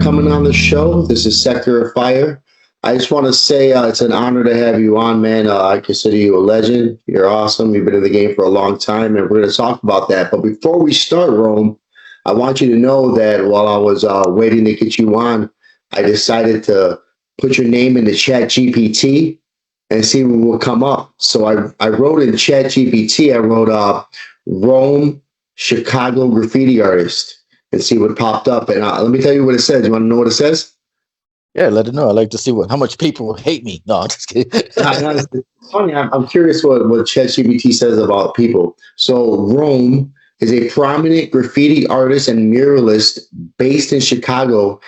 coming on the show. This is Sector of Fire. I just want to say it's an honor to have you on, man. I consider you a legend. You're awesome. You've been in the game for a long time, and we're going to talk about that. But before we start, Rome, I want you to know that while I was waiting to get you on, I decided to put your name in the Chat GPT and see what will come up. So I wrote in Chat GPT, I wrote Rome, Chicago graffiti artist, and see what popped up. And let me tell you what it says. You want to know what it says? Yeah, let it know. I like to see how much people hate me. No, I'm just kidding. It's funny. I'm curious what ChatGPT says about people. So Rome is a prominent graffiti artist and muralist based in Chicago.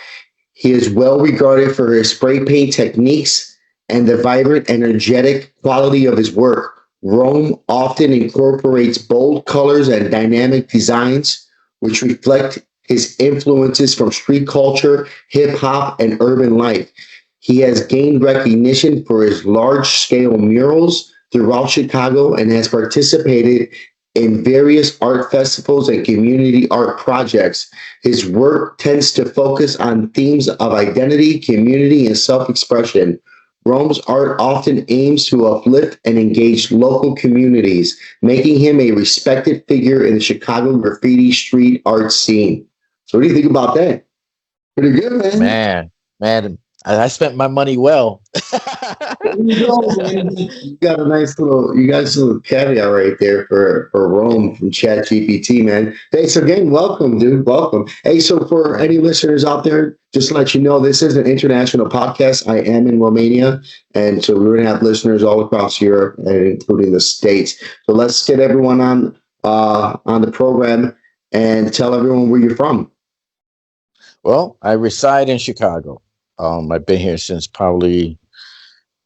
He is well regarded for his spray paint techniques and the vibrant, energetic quality of his work. Rome often incorporates bold colors and dynamic designs, which reflect his influences from street culture, hip hop, and urban life. He has gained recognition for his large scale murals throughout Chicago and has participated in various art festivals and community art projects. His work tends to focus on themes of identity, community, and self expression. Rome's art often aims to uplift and engage local communities, making him a respected figure in the Chicago graffiti street art scene. So, what do you think about that? Pretty good, man. Man, I spent my money well. There you go, man. You got a nice little caveat right there for Rome from Chat GPT, man. Hey, so again, welcome, dude. Welcome. Hey, so for any listeners out there, just to let you know, this is an international podcast. I am in Romania, and so we're gonna have listeners all across Europe, and including the States. So let's get everyone on the program and tell everyone where you're from. Well, I reside in Chicago. I've been here since probably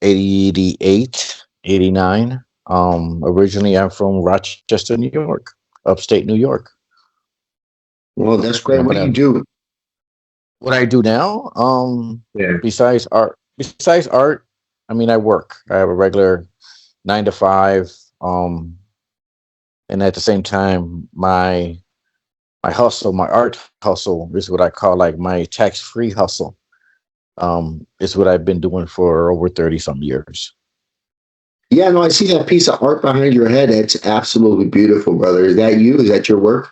88, 89. Originally, I'm from Rochester, New York, upstate New York. Well, that's great. What do you do? What I do now, Yeah. besides art, I mean, I work. I have a regular 9 to 5. And at the same time, my hustle, my art hustle is what I call like my tax-free hustle. Is what I've been doing for over 30 some years. Yeah, no, I see that piece of art behind your head. It's absolutely beautiful, brother. Is that you? Is that your work?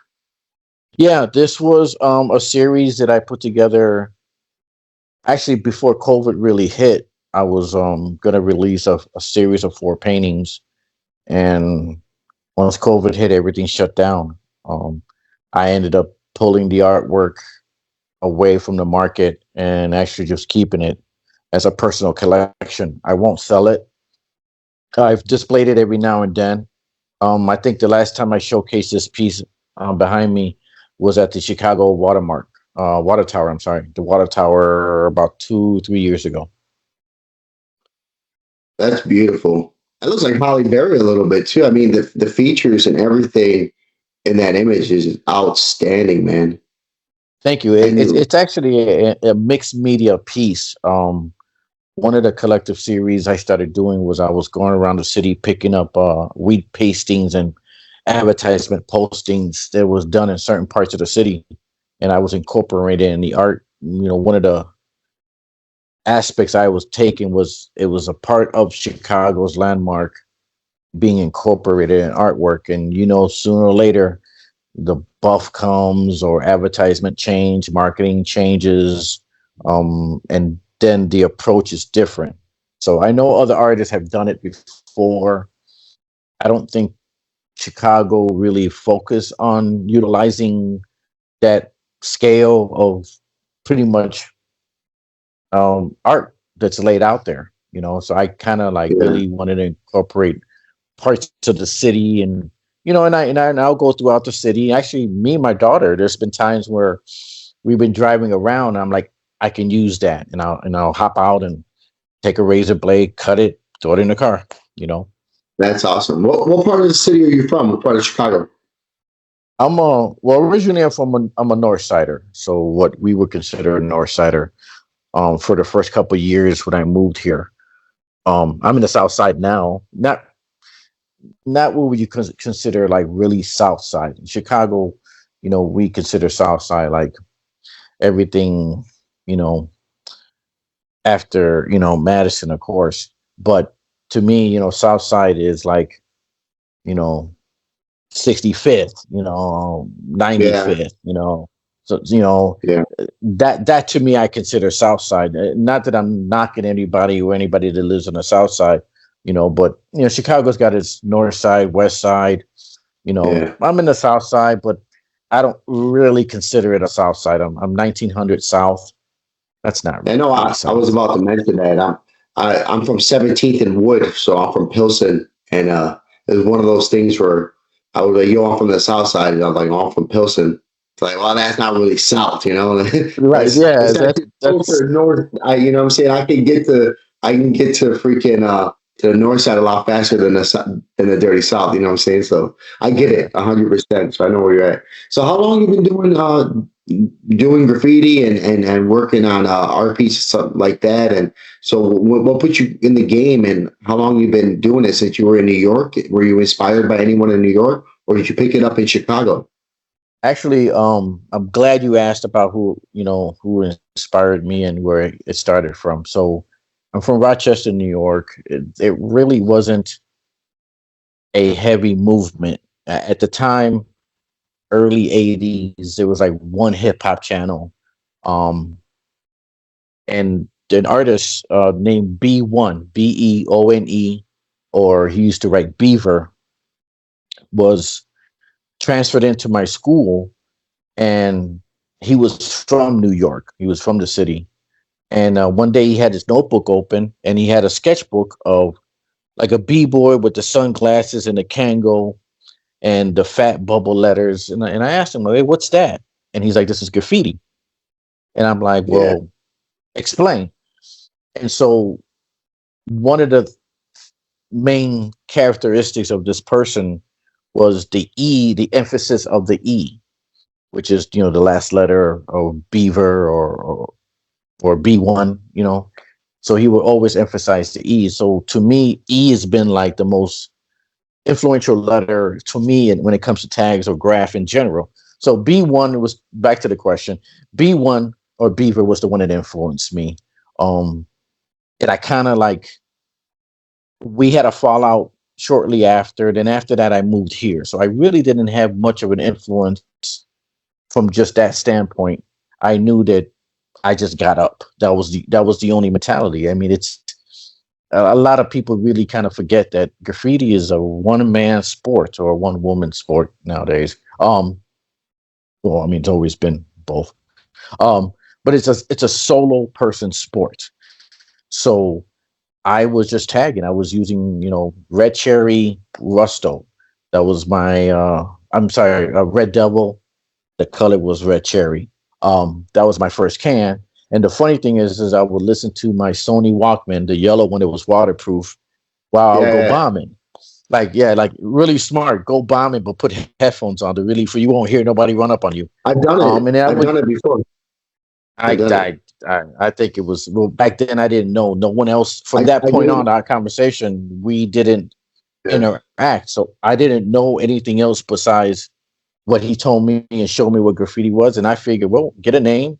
Yeah, this was a series that I put together actually before COVID really hit. I was gonna release a series of 4 paintings, and once COVID hit, everything shut down. I ended up pulling the artwork away from the market and actually just keeping it as a personal collection. I won't sell it. I've displayed it every now and then. I think the last time I showcased this piece behind me was at the Chicago Water Tower. I'm sorry, the Water Tower about 2, 3 years ago. That's beautiful. It looks like Holly Berry a little bit too. I mean, the features and everything in that image is outstanding, man. Thank you. It's actually a mixed media piece. One of the collective series I started doing was I was going around the city picking up wheat pastings and advertisement postings that was done in certain parts of the city, and I was incorporated in the art. One of the aspects I was taking was it was a part of Chicago's landmark being incorporated in artwork, and sooner or later the buff comes or advertisement change, marketing changes, and then the approach is different. So I know other artists have done it before. I don't think Chicago really focused on utilizing that scale of pretty much art that's laid out there. So I kind of like really wanted to incorporate parts of the city, and and I'll go throughout the city. Actually, me and my daughter, there's been times where we've been driving around. And I'm like, I can use that, and I'll hop out and take a razor blade, cut it, throw it in the car. That's awesome. What part of the city are you from? What part of Chicago? Originally I'm a North Sider, so what we would consider a North Sider. For the first couple of years when I moved here, I'm in the South Side now. Not what you consider like really South Side. In Chicago, we consider South Side like everything you know, after, Madison, of course. But to me, South Side is like, you know, 65th, Yeah, 95th, so, yeah. that to me, I consider South Side. Not that I'm knocking anybody or anybody that lives on the South Side, but, Chicago's got its North Side, West Side, Yeah. I'm in the South Side, but I don't really consider it a South Side. I'm 1900 South. That's not I know really I was South. about to mention that. I'm from 17th and Wood, so I'm from Pilsen, and it was one of those things where I was like, "Yo, I'm from the South Side," and I'm like, "Oh, I'm from Pilsen." It's like, well, that's not really South, Right. That's Yeah. it's actually closer north. You know what I'm saying? I can get to freaking to the north side a lot faster than than the dirty South. You know what I'm saying? So I get it 100%. So I know where you're at. So how long you been doing graffiti and working on art pieces, something like that? And so what put you in the game, and how long you been doing it since you were in New York? Were you inspired by anyone in New York, or did you pick it up in Chicago? Actually, I'm glad you asked about who inspired me and where it started from. So I'm from Rochester, New York. It really wasn't a heavy movement at the time. Early '80s, there was like one hip hop channel, um, and an artist named Beone, or he used to write Beaver, was transferred into my school, and he was from New York. He was from the city. And one day he had his notebook open and he had a sketchbook of like a b-boy with the sunglasses and the Kango and the fat bubble letters. And I asked him, "Hey, what's that?" And he's like, "This is graffiti." And I'm like, Yeah, "Well, explain." And so one of the main characteristics of this person was the emphasis of the E, which is, the last letter of Beaver or B1, So he would always emphasize the E. So to me, E has been like the most influential letter to me when it comes to tags or graph in general. So B1 was, back to the question, B1 or Beaver was the one that influenced me. Um, and I kind of like, we had a fallout shortly after. Then after that, I moved here. So I really didn't have much of an influence from just that standpoint. I knew that I just got up. That was the only mentality. I mean, it's a lot of people really kind of forget that graffiti is a one man sport or a one woman sport nowadays. Well, I mean, it's always been both. Um, but it's a solo person sport. So I was just tagging. I was using, Red Cherry Rusto. That was my I'm sorry, Red Devil. The color was Red Cherry. That was my first can. And the funny thing is I would listen to my Sony Walkman, the yellow one that was waterproof, while I would go yeah. bombing. Like, yeah, like really smart. Go bombing, but put headphones on to really, for you won't hear nobody run up on you. I've done it. And then I've done it before. I've I, done it. I, I think it was, well, back then I didn't know. No one else from that I point do. on, our conversation, we didn't Yeah. interact. So I didn't know anything else besides what he told me and showed me what graffiti was. And I figured, well, get a name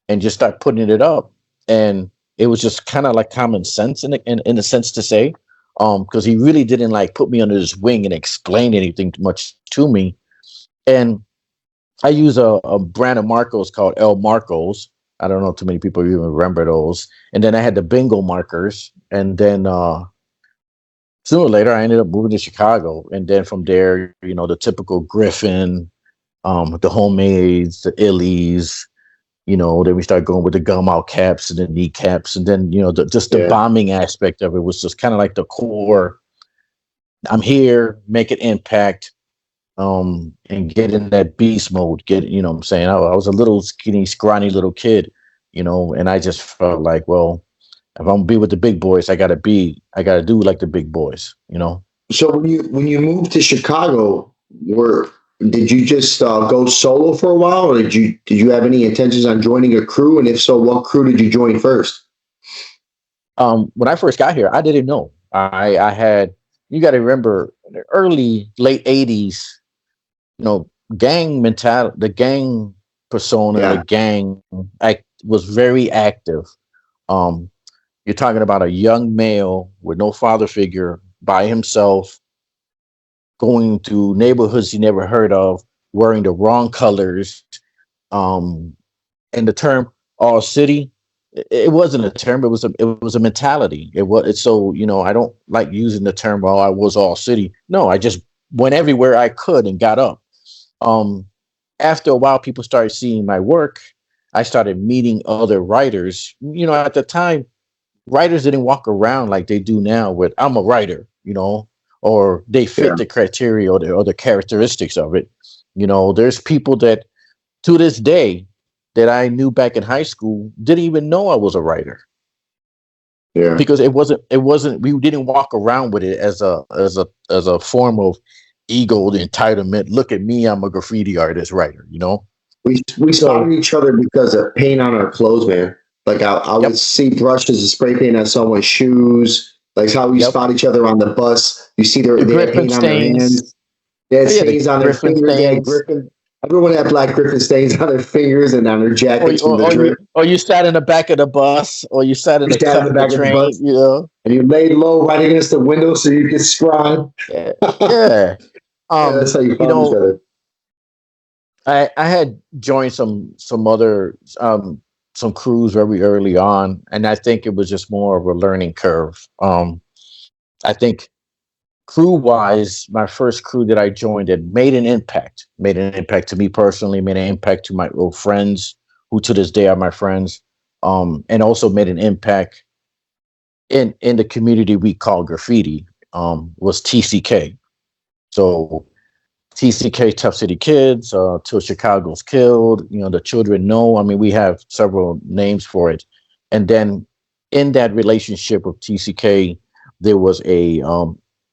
and just start putting it up. And it was just kind of like common sense in a sense to say, because he really didn't like put me under his wing and explain anything much to me. And I use a brand of Marcos called El Marcos. I don't know too many people even remember those. And then I had the bingo markers. And then sooner or later, I ended up moving to Chicago. And then from there, the typical Griffin, the homemades, the illies, then we started going with the gum out caps and the knee caps. And then, just the Yeah. bombing aspect of it was just kind of like the core. I'm here, make an impact, and get in that beast mode. What I'm saying? I was a little skinny, scrawny little kid, and I just felt like, well, if I'm gonna be with the big boys, I gotta do like the big boys. So when you moved to Chicago, were did you just go solo for a while, or did you have any intentions on joining a crew? And if so, what crew did you join first? When I first got here, I didn't know. I had, you got to remember, in the early late '80s, gang mentality, the gang persona, the Yeah. gang act was very active. Um, you're talking about a young male with no father figure by himself, going to neighborhoods he never heard of, wearing the wrong colors. Um, and the term "all city," it wasn't a term; it was a mentality. It's so, I don't like using the term "well, I was all city." No, I just went everywhere I could and got up. Um, After a while, people started seeing my work. I started meeting other writers. At the time, writers didn't walk around like they do now with "I'm a writer," or they fit Yeah. the criteria or the characteristics of it. There's people that to this day that I knew back in high school didn't even know I was a writer, Yeah. because it wasn't we didn't walk around with it as a form of ego, the entitlement. Look at me, I'm a graffiti artist writer. We So spotted each other because of paint on our clothes, man. Like I would yep, see brushes of spray paint on someone's shoes. Like how we yep. spot each other on the bus. You see The they had Griffin paint on their stains. hands. They had Oh, yeah, the stains on their Griffin fingers. They had stains. Griffin. Everyone had black Griffin stains on their fingers and on their Or, jackets from or, the or you drip. or you sat in the back of the bus, or you sat in You the stand in cut the of the back of the train. bus and you laid low right against the window so you could scribe. Yeah, Yeah, yeah. that's how you You found each know, other. I had joined some other some crews very early on, and I think it was just more of a learning curve. I think crew wise, my first crew that I joined had made an impact to me personally, made an impact to my old friends who to this day are my friends, and also made an impact in the community we call graffiti. Was TCK. So TCK, Tough City Kids, Till Chicago's Killed. The children know. I mean, we have several names for it. And then in that relationship with TCK, there was a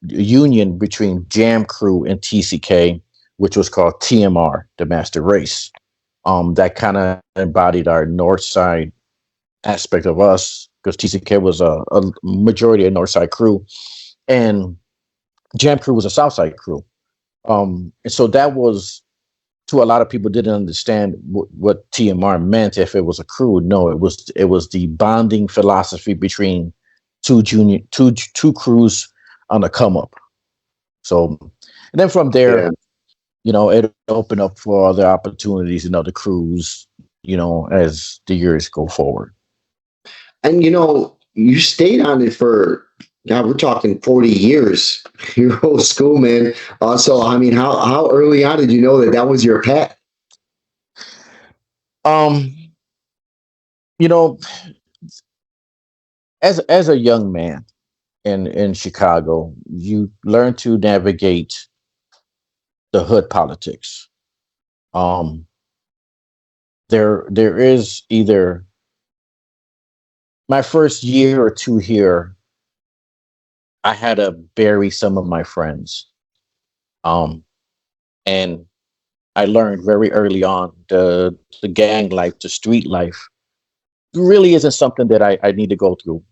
union between Jam Crew and TCK, which was called TMR, the Master Race. That kind of embodied our North Side aspect of us, because TCK was a majority of North Side crew, and Jam Crew was a South Side crew. And so that was, to a lot of people, didn't understand what TMR meant. If it was a crew, no, it was the bonding philosophy between two crews on the come up. So, and then from there, Yeah. it opened up for other opportunities in other crews, as the years go forward. And you stayed on it for, God, we're talking 40 years. Your whole school, man. So I mean, how early on did you know that that was your path? Um, you know, as a young man in Chicago, you learn to navigate the hood politics. Um, there is either my first year or two here, I had to bury some of my friends. Um, and I learned very early on the gang life, the street life really isn't something that I need to go through.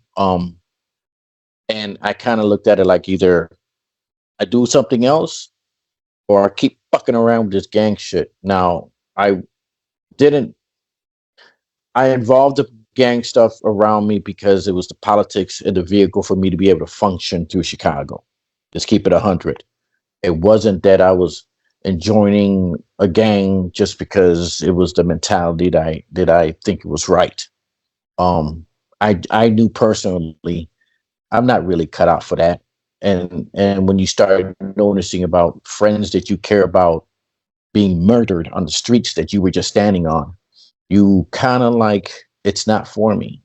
And I kind of looked at it like either I do something else or I keep fucking around with this gang shit. Now, I didn't, I involved the gang stuff around me because it was the politics and the vehicle for me to be able to function through Chicago. Just keep it 100. It wasn't that I was enjoining a gang just because it was the mentality that I think it was right. Um, I knew personally I'm not really cut out for that. And when you start noticing about friends that you care about being murdered on the streets that you were just standing on, you kind of like, it's not for me.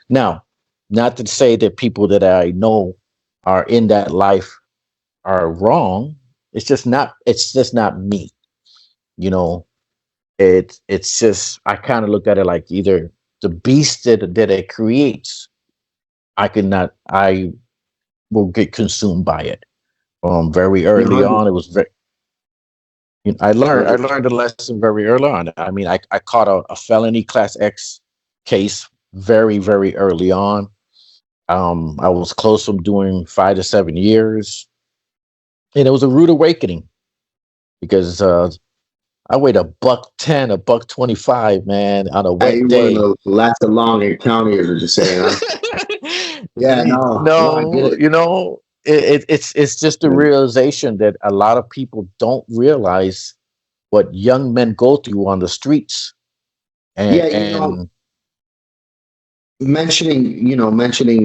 Now, not to say that people that I know are in that life are wrong. It's just not me. You know, it's just, I kind of looked at it like either the beast that it creates, I will get consumed by it. Very early on, it was very. I learned a lesson very early on. I mean, I caught a felony class X case very, very early on. I was close from doing 5 to 7 years, and it was a rude awakening because I weighed $110, $125, man, on a Hey, wet you want day. to last long in county, as what you're saying, huh? Yeah, no, I get No, it. it's just the realization that a lot of people don't realize what young men go through on the streets. Yeah, And mentioning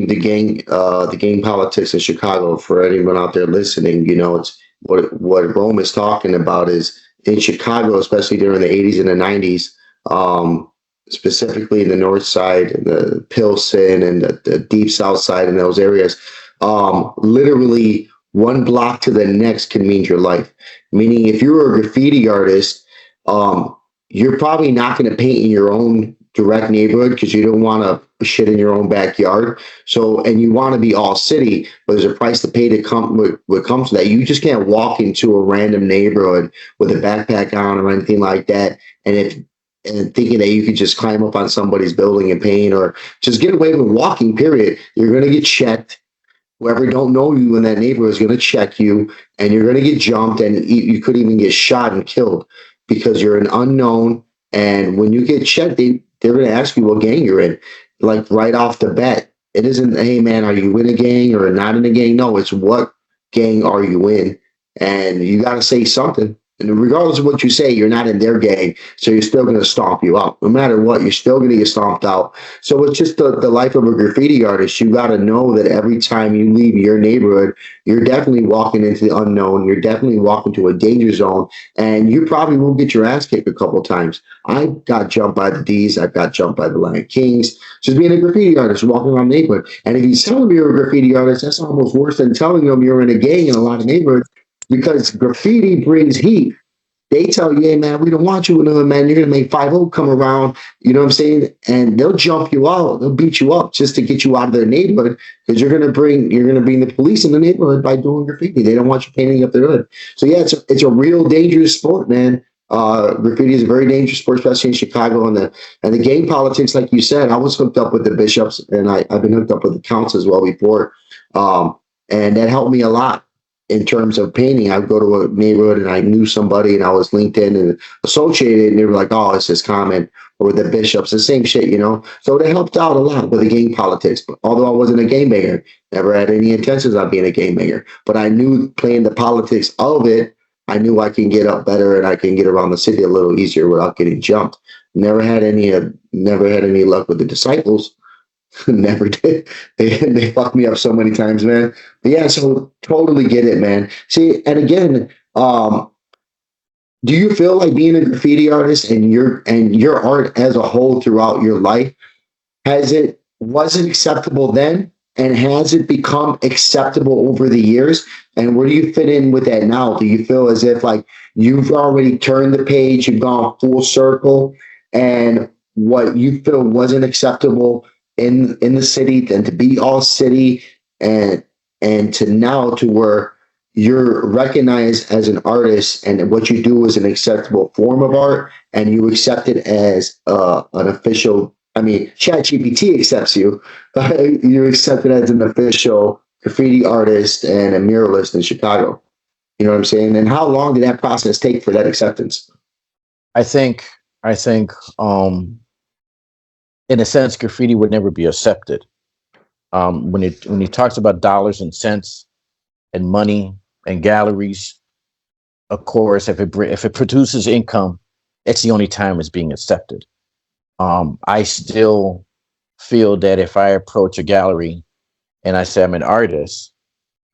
the gang politics in Chicago, for anyone out there listening, it's what Rome is talking about is in Chicago, especially during the 80s and the 90s, um, specifically in the north side, the Pilsen and the deep south side in those areas, literally one block to the next can mean your life. Meaning, if you're a graffiti artist, um, you're probably not going to paint in your own direct neighborhood because you don't want to shit in your own backyard. So, and you want to be all city, but there's a price to pay to come what comes to that. You just can't walk into a random neighborhood with a backpack on or anything like that, and thinking that you could just climb up on somebody's building and paint or just get away with walking. Period. You're going to get checked. Whoever don't know you in that neighborhood is going to check you, and you're going to get jumped, and you could even get shot and killed because you're an unknown. And when you get checked, they're going to ask you what gang you're in, like right off the bat. It isn't, hey man, are you in a gang or not in a gang? No, it's what gang are you in, and you got to say something. And regardless of what you say, you're not in their gang, so you're still going to stomp you out. No matter what, you're still going to get stomped out. So it's just the life of a graffiti artist. You got to know that every time you leave your neighborhood, you're definitely walking into the unknown. You're definitely walking to a danger zone, and you probably will get your ass kicked a couple times. I got jumped by the D's. I got jumped by the Lion Kings. Just being a graffiti artist, walking around the neighborhood. And if you tell them you're a graffiti artist, that's almost worse than telling them you're in a gang in a lot of neighborhoods because graffiti brings heat. They tell you, hey man, we don't want you in the man. You're gonna make 5-0 come around. You know what I'm saying? And they'll jump you out. They'll beat you up just to get you out of their neighborhood because you're gonna bring the police in the neighborhood by doing graffiti. They don't want you painting up their hood. So yeah, it's a real dangerous sport, man. Graffiti is a very dangerous sport, especially in Chicago. And the gang politics, like you said, I was hooked up with the bishops, and I've been hooked up with the counts as well before, and that helped me a lot in terms of painting. I would go to a neighborhood and I knew somebody and I was linked in and associated, and they were like, oh, it's just common. Or the bishops, the same shit. So they helped out a lot with the gang politics. But although I wasn't a game banger, never had any intentions of being a game banger. But I knew playing the politics of it, I knew I can get up better and I can get around the city a little easier without getting jumped. Never had any luck with the disciples. Never did. They fucked me up so many times, man. But yeah, so totally get it, man. See, and again, do you feel like being a graffiti artist and your art as a whole throughout your life was it acceptable then, and has it become acceptable over the years? And where do you fit in with that now? Do you feel as if like you've already turned the page, you've gone full circle, and what you feel wasn't acceptable in the city, then to be all city, and to now to where you're recognized as an artist and what you do is an acceptable form of art and you accept it as an official. I mean, ChatGPT accepts you, but you accept it as an official graffiti artist and a muralist in Chicago. You know what I'm saying? And how long did that process take for that acceptance? I think in a sense graffiti would never be accepted. When he talks about dollars and cents and money and galleries, of course, if it produces income, it's the only time it's being accepted. I still feel that if I approach a gallery and I say I'm an artist,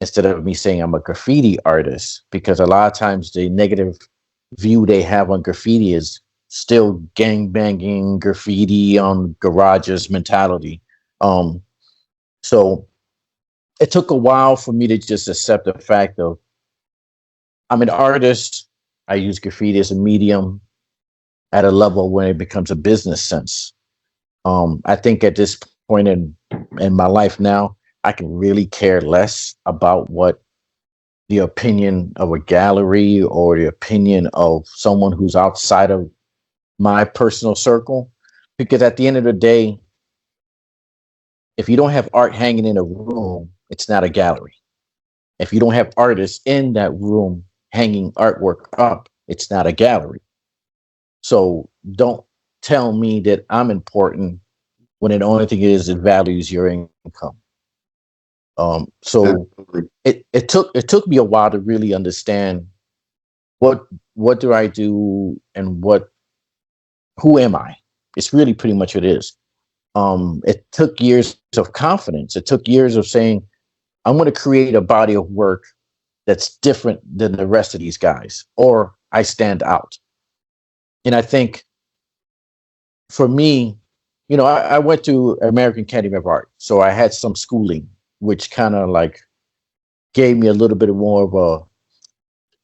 instead of me saying I'm a graffiti artist, because a lot of times the negative view they have on graffiti is still gang banging graffiti on garages mentality. So it took a while for me to just accept the fact of I'm an artist. I use graffiti as a medium at a level when it becomes a business sense. I think at this point in my life now, I can really care less about what the opinion of a gallery or the opinion of someone who's outside of my personal circle. Because at the end of the day, if you don't have art hanging in a room, it's not a gallery. If you don't have artists in that room hanging artwork up, it's not a gallery. So don't tell me that I'm important when the only thing is it values your income. So Absolutely. it took me a while to really understand what what do I do and what who am I? It's really pretty much what it is. It took years of confidence. It took years of saying, I'm going to create a body of work that's different than the rest of these guys, or I stand out. And I think for me, I went to American Academy of Art, so I had some schooling, which kind of like gave me a little bit more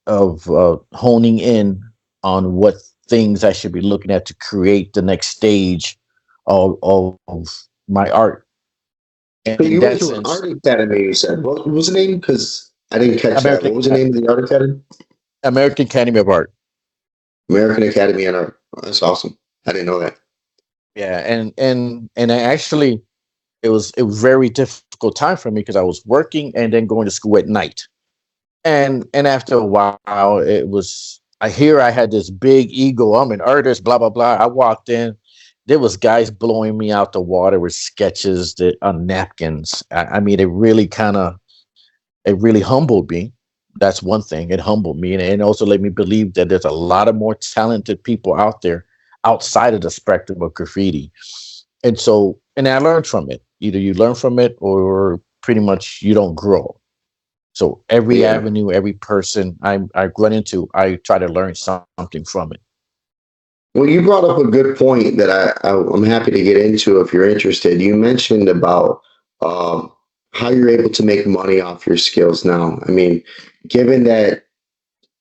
of honing in on what things I should be looking at to create the next stage of my art. And So in you went that to an sense, art academy, you said. What was the name? Because I didn't catch that. American What was the name of the art academy? American Academy of Art. American Academy of Art. Oh, that's awesome. I didn't know that. Yeah, and I actually it was very difficult time for me because I was working and then going to school at night. And after a while, it was I had this big ego. I'm an artist, blah blah blah. I walked in, there was guys blowing me out the water with sketches that on napkins. I mean, it really humbled me. That's one thing. It humbled me, and it also let me believe that there's a lot of more talented people out there outside of the spectrum of graffiti. And I learned from it. Either you learn from it, or pretty much you don't grow. So every Yeah. avenue, every person I run into, I try to learn something from it. Well, you brought up a good point that I'm happy to get into if you're interested. You mentioned about um, how you're able to make money off your skills now. I mean, given that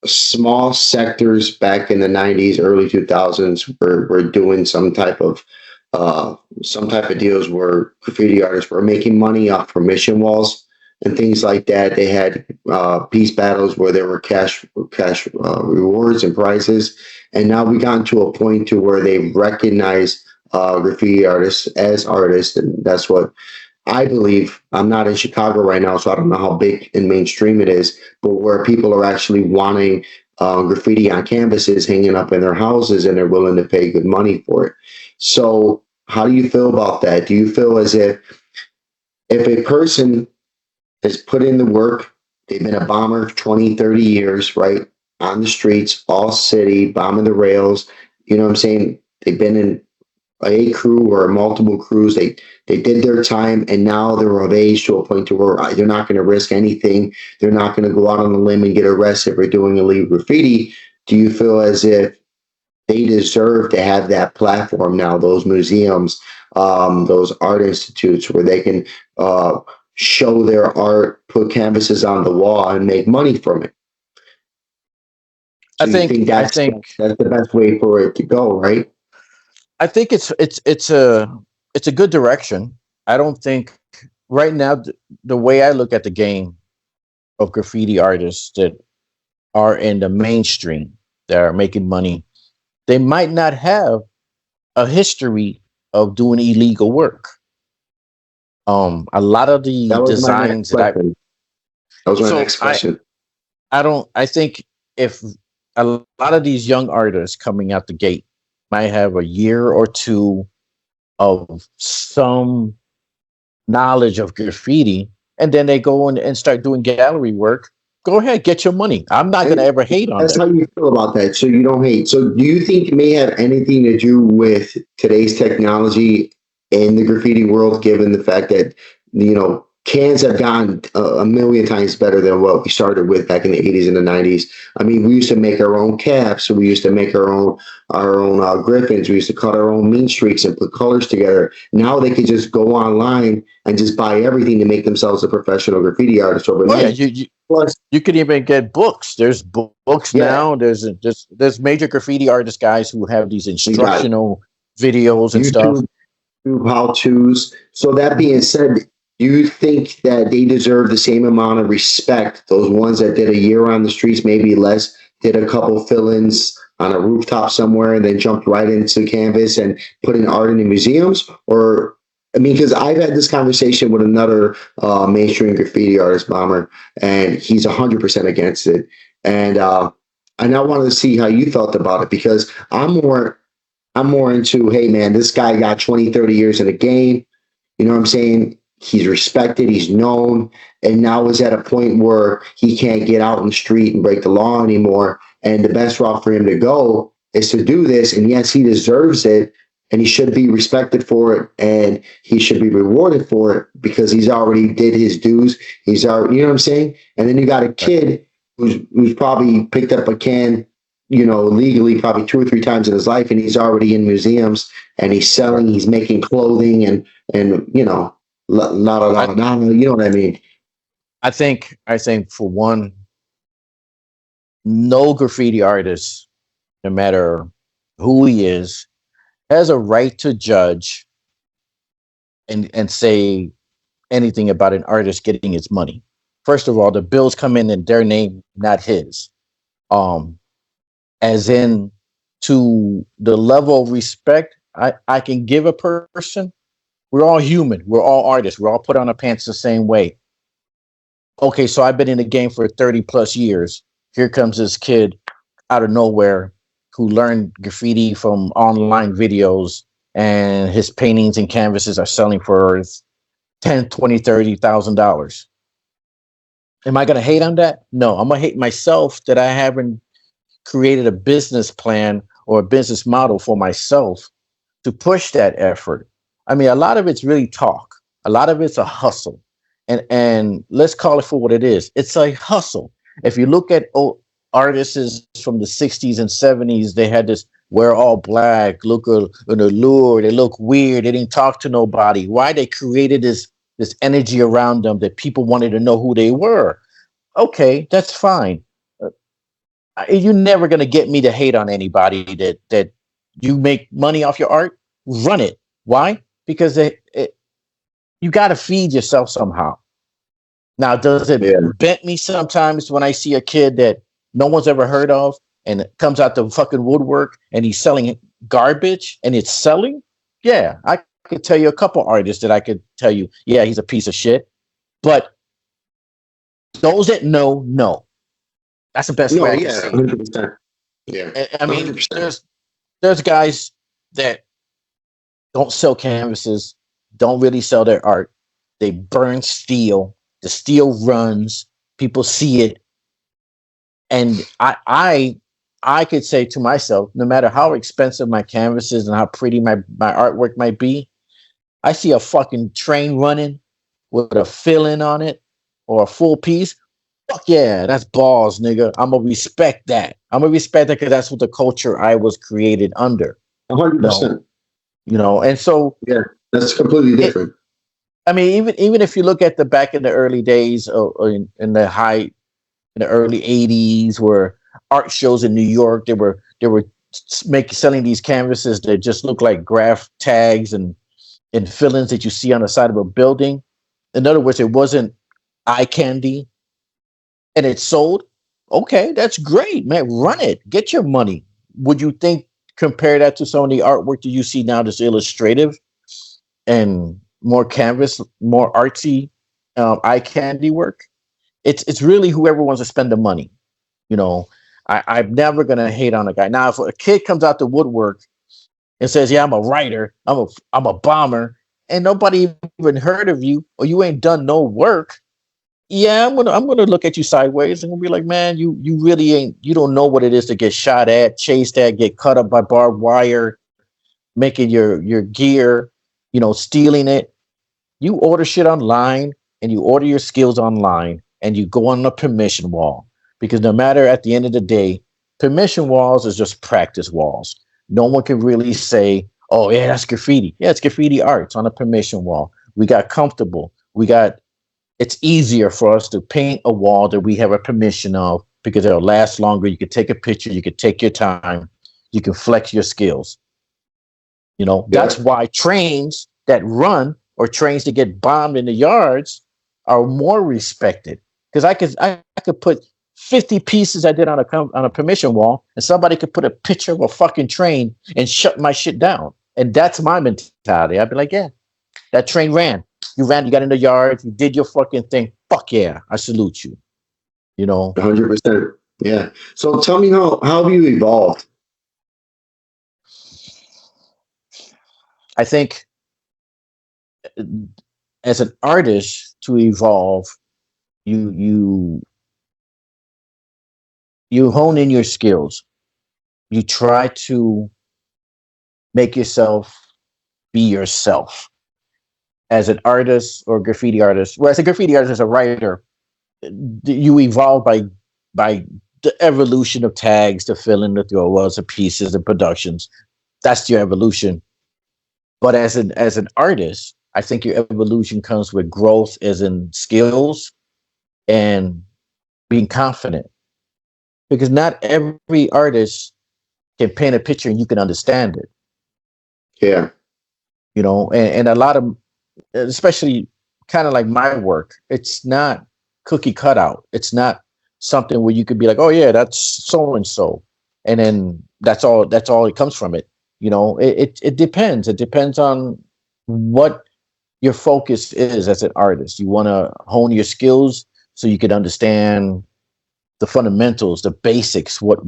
small sectors back in the 90s, early 2000s were doing some type of deals where graffiti artists were making money off permission walls and things like that. They had peace battles where there were cash rewards and prizes, and now we gotten to a point to where they recognize graffiti artists as artists, and that's what I believe. I'm not in Chicago right now, so I don't know how big and mainstream it is, but where people are actually wanting graffiti on canvases hanging up in their houses and they're willing to pay good money for it. So, how do you feel about that? Do you feel as if a person has put in the work, they've been a bomber for 20, 30 years, right? On the streets, all city, bombing the rails, you know what I'm saying? They've been in a crew or multiple crews. They did their time, and now they're of age to a point to where they're not going to risk anything. They're not going to go out on a limb and get arrested for doing illegal graffiti. Do you feel as if they deserve to have that platform now? Those museums, those art institutes, where they can show their art, put canvases on the wall, and make money from it. I So you think think I that's think that's the best way for it to go, right? I think it's a good direction. I don't think right now the way I look at the game of graffiti artists that are in the mainstream that are making money, they might not have a history of doing illegal work. A lot of the That was my next designs that question. That was my so next question. I don't I think if a lot of these young artists coming out the gate might have a year or two of some knowledge of graffiti, and then they go in and start doing gallery work, go ahead, get your money. I'm not going to And ever hate on that's them. how you feel about that. So you don't hate. So do you think it may have anything to do with today's technology in the graffiti world, given the fact that, cans have gotten a million times better than what we started with back in the 80s and the 90s. I mean, we used to make our own caps. So we used to make our own griffins. We used to cut our own mean streaks and put colors together. Now they could just go online and just buy everything to make themselves a professional graffiti artist Oh yeah, overnight. Plus, you can even get books. There's books yeah, now. There's major graffiti artist guys who have these we got instructional videos and stuff. YouTube how to's. So that being said, do you think that they deserve the same amount of respect? Those ones that did a year on the streets, maybe less, did a couple fill-ins on a rooftop somewhere, and then jumped right into canvas and put in art in the museums? Or, I mean, because I've had this conversation with another mainstream graffiti artist, Bomber, and he's 100% against it. And and I wanted to see how you felt about it because I'm more into, hey man, this guy got 20, 30 years in the game. You know what I'm saying? He's respected, he's known, and now is at a point where he can't get out in the street and break the law anymore. And the best route for him to go is to do this. And yes, he deserves it, and he should be respected for it, and he should be rewarded for it because he's already did his dues. He's already, you know what I'm saying? And then you got a kid who's probably picked up a can, you know, legally probably 2 or 3 times in his life, and he's already in museums and he's selling, he's making clothing and you know, you know what I mean? I think for one, no graffiti artist, no matter who he is, has a right to judge and say anything about an artist getting his money. First of all, the bills come in their name, not his. As in, to the level of respect I can give a person. We're all human. We're all artists. We're all put on our pants the same way. Okay, so I've been in the game for 30 plus years. Here comes this kid out of nowhere who learned graffiti from online videos, and his paintings and canvases are selling for $10, $20, $30,000. Am I going to hate on that? No, I'm going to hate myself that I haven't created a business plan or a business model for myself to push that effort. I mean, a lot of it's really talk. A lot of it's a hustle. And let's call it for what it is. It's a hustle. If you look at artists from the 60s and 70s, they had this wear all black, look an allure, they look weird, they didn't talk to nobody. Why? They created this energy around them that people wanted to know who they were. Okay, that's fine. You're never going to get me to hate on anybody that you make money off your art. Run it. Why? Because you got to feed yourself somehow. Now, does it bent me sometimes when I see a kid that no one's ever heard of and it comes out the fucking woodwork and he's selling garbage and it's selling? Yeah, I could tell you a couple artists that I could tell you, yeah, he's a piece of shit. But those that know. That's the best way. Yeah, 100%. Yeah, I mean, 100%. There's guys that don't sell canvases, don't really sell their art. They burn steel. The steel runs. People see it, and I could say to myself, no matter how expensive my canvases and how pretty my artwork might be, I see a fucking train running with a fill-in on it or a full piece. Fuck yeah, that's balls, nigga. I'm gonna respect that. I'm gonna respect that because that's what the culture I was created under. 100%. You know, and so yeah, that's completely different. I mean, even if you look at the back in the early days, or in the early '80s, where art shows in New York, they were selling these canvases that just look like graph tags and fill-ins that you see on the side of a building. In other words, it wasn't eye candy. And it's sold. Okay, that's great, man. Run it. Get your money. Would you think, compare that to some of the artwork that you see now that's illustrative and more canvas, more artsy, eye candy work? It's really whoever wants to spend the money. You know, I'm never going to hate on a guy. Now, if a kid comes out the woodwork and says, yeah, I'm a writer, I'm a bomber, and nobody even heard of you, or you ain't done no work, yeah, I'm gonna look at you sideways and be like, man, you really ain't, you don't know what it is to get shot at, chased at, get cut up by barbed wire, making your gear, you know, stealing it. You order shit online and you order your skills online and you go on a permission wall, because no matter, at the end of the day, permission walls is just practice walls. No one can really say, oh yeah, that's graffiti. Yeah, it's graffiti art. It's on a permission wall. We got comfortable. It's easier for us to paint a wall that we have a permission of because it'll last longer. You could take a picture. You could take your time. You can flex your skills. You know, that's why trains that run or trains that get bombed in the yards are more respected. Because I could put 50 pieces I did on a permission wall, and somebody could put a picture of a fucking train and shut my shit down. And that's my mentality. I'd be like, yeah, that train ran. You ran, you got in the yard, you did your fucking thing. Fuck yeah, I salute you. You know, 100%. Yeah. So tell me how have you evolved? I think as an artist to evolve, you you you hone in your skills. You try to make yourself be yourself as an artist or graffiti artist. Well, as a graffiti artist, as a writer, you evolve by the evolution of tags, the filling, the throw-ups, the pieces, the productions. That's your evolution. But as an artist, I think your evolution comes with growth, as in skills and being confident. Because not every artist can paint a picture and you can understand it. Yeah. And a lot of, especially kind of like my work, it's not cookie cutout. It's not something where you could be like, oh yeah, that's so and so, and then that's all it comes from it. It depends. It depends on what your focus is as an artist. You want to hone your skills so you can understand the fundamentals, the basics, what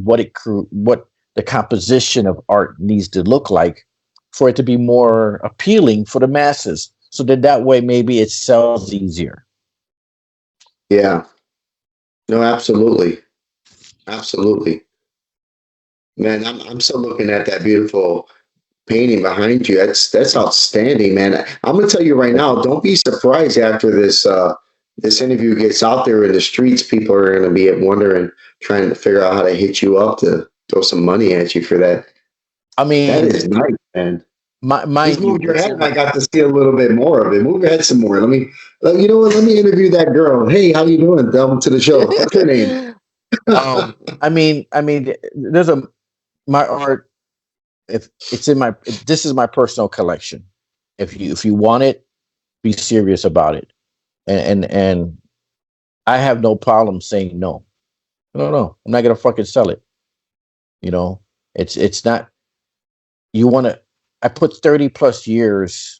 the composition of art needs to look like for it to be more appealing for the masses. So that way maybe it sells easier. Yeah. No, absolutely. Absolutely. Man, I'm still looking at that beautiful painting behind you. That's outstanding, man. I'm gonna tell you right now, don't be surprised after this interview gets out there in the streets, people are gonna be wondering, trying to figure out how to hit you up to throw some money at you for that. I That mean, is nice, man. Just mind you, move your head and I got to see a little bit more of it. Move your head some more. You know what? Let me interview that girl. Hey, how you doing? Welcome to the show. What's her name? there's my art. If it's in my, this is my personal collection. If you want it, be serious about it. And I have no problem saying no. No, I'm not gonna fucking sell it. You know, it's not. You want to. I put 30 plus years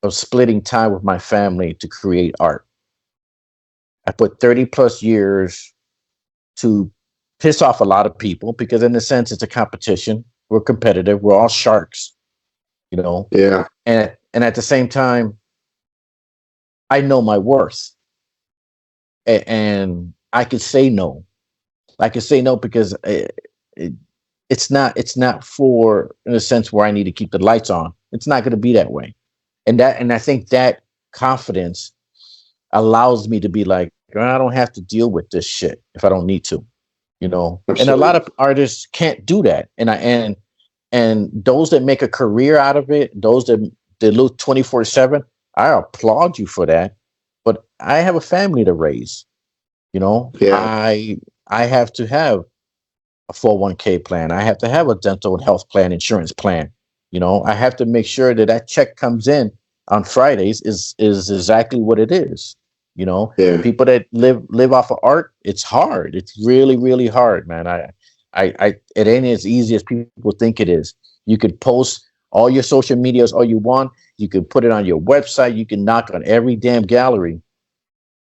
of splitting time with my family to create art. I put 30 plus years to piss off a lot of people because, in a sense, it's a competition. We're competitive. We're all sharks, you know. Yeah. And at the same time, I know my worth, and I can say no. I can say no because it's not for, in a sense, where I need to keep the lights on. It's not going to be that way, and I think that confidence allows me to be like, I don't have to deal with this shit if I don't need to, And a lot Absolutely. of artists can't do that, and those that make a career out of it, those that look 24/7, I applaud you for that. But I have a family to raise. Yeah. I have to have a 401k plan. I have to have a dental and health plan, insurance plan. I have to make sure that that check comes in on Fridays is exactly what it is. Yeah. People that live off of art, it's hard. It's really, really hard, man. It ain't as easy as people think it is. You could post all your social medias all you want. You can put it on your website. You can knock on every damn gallery.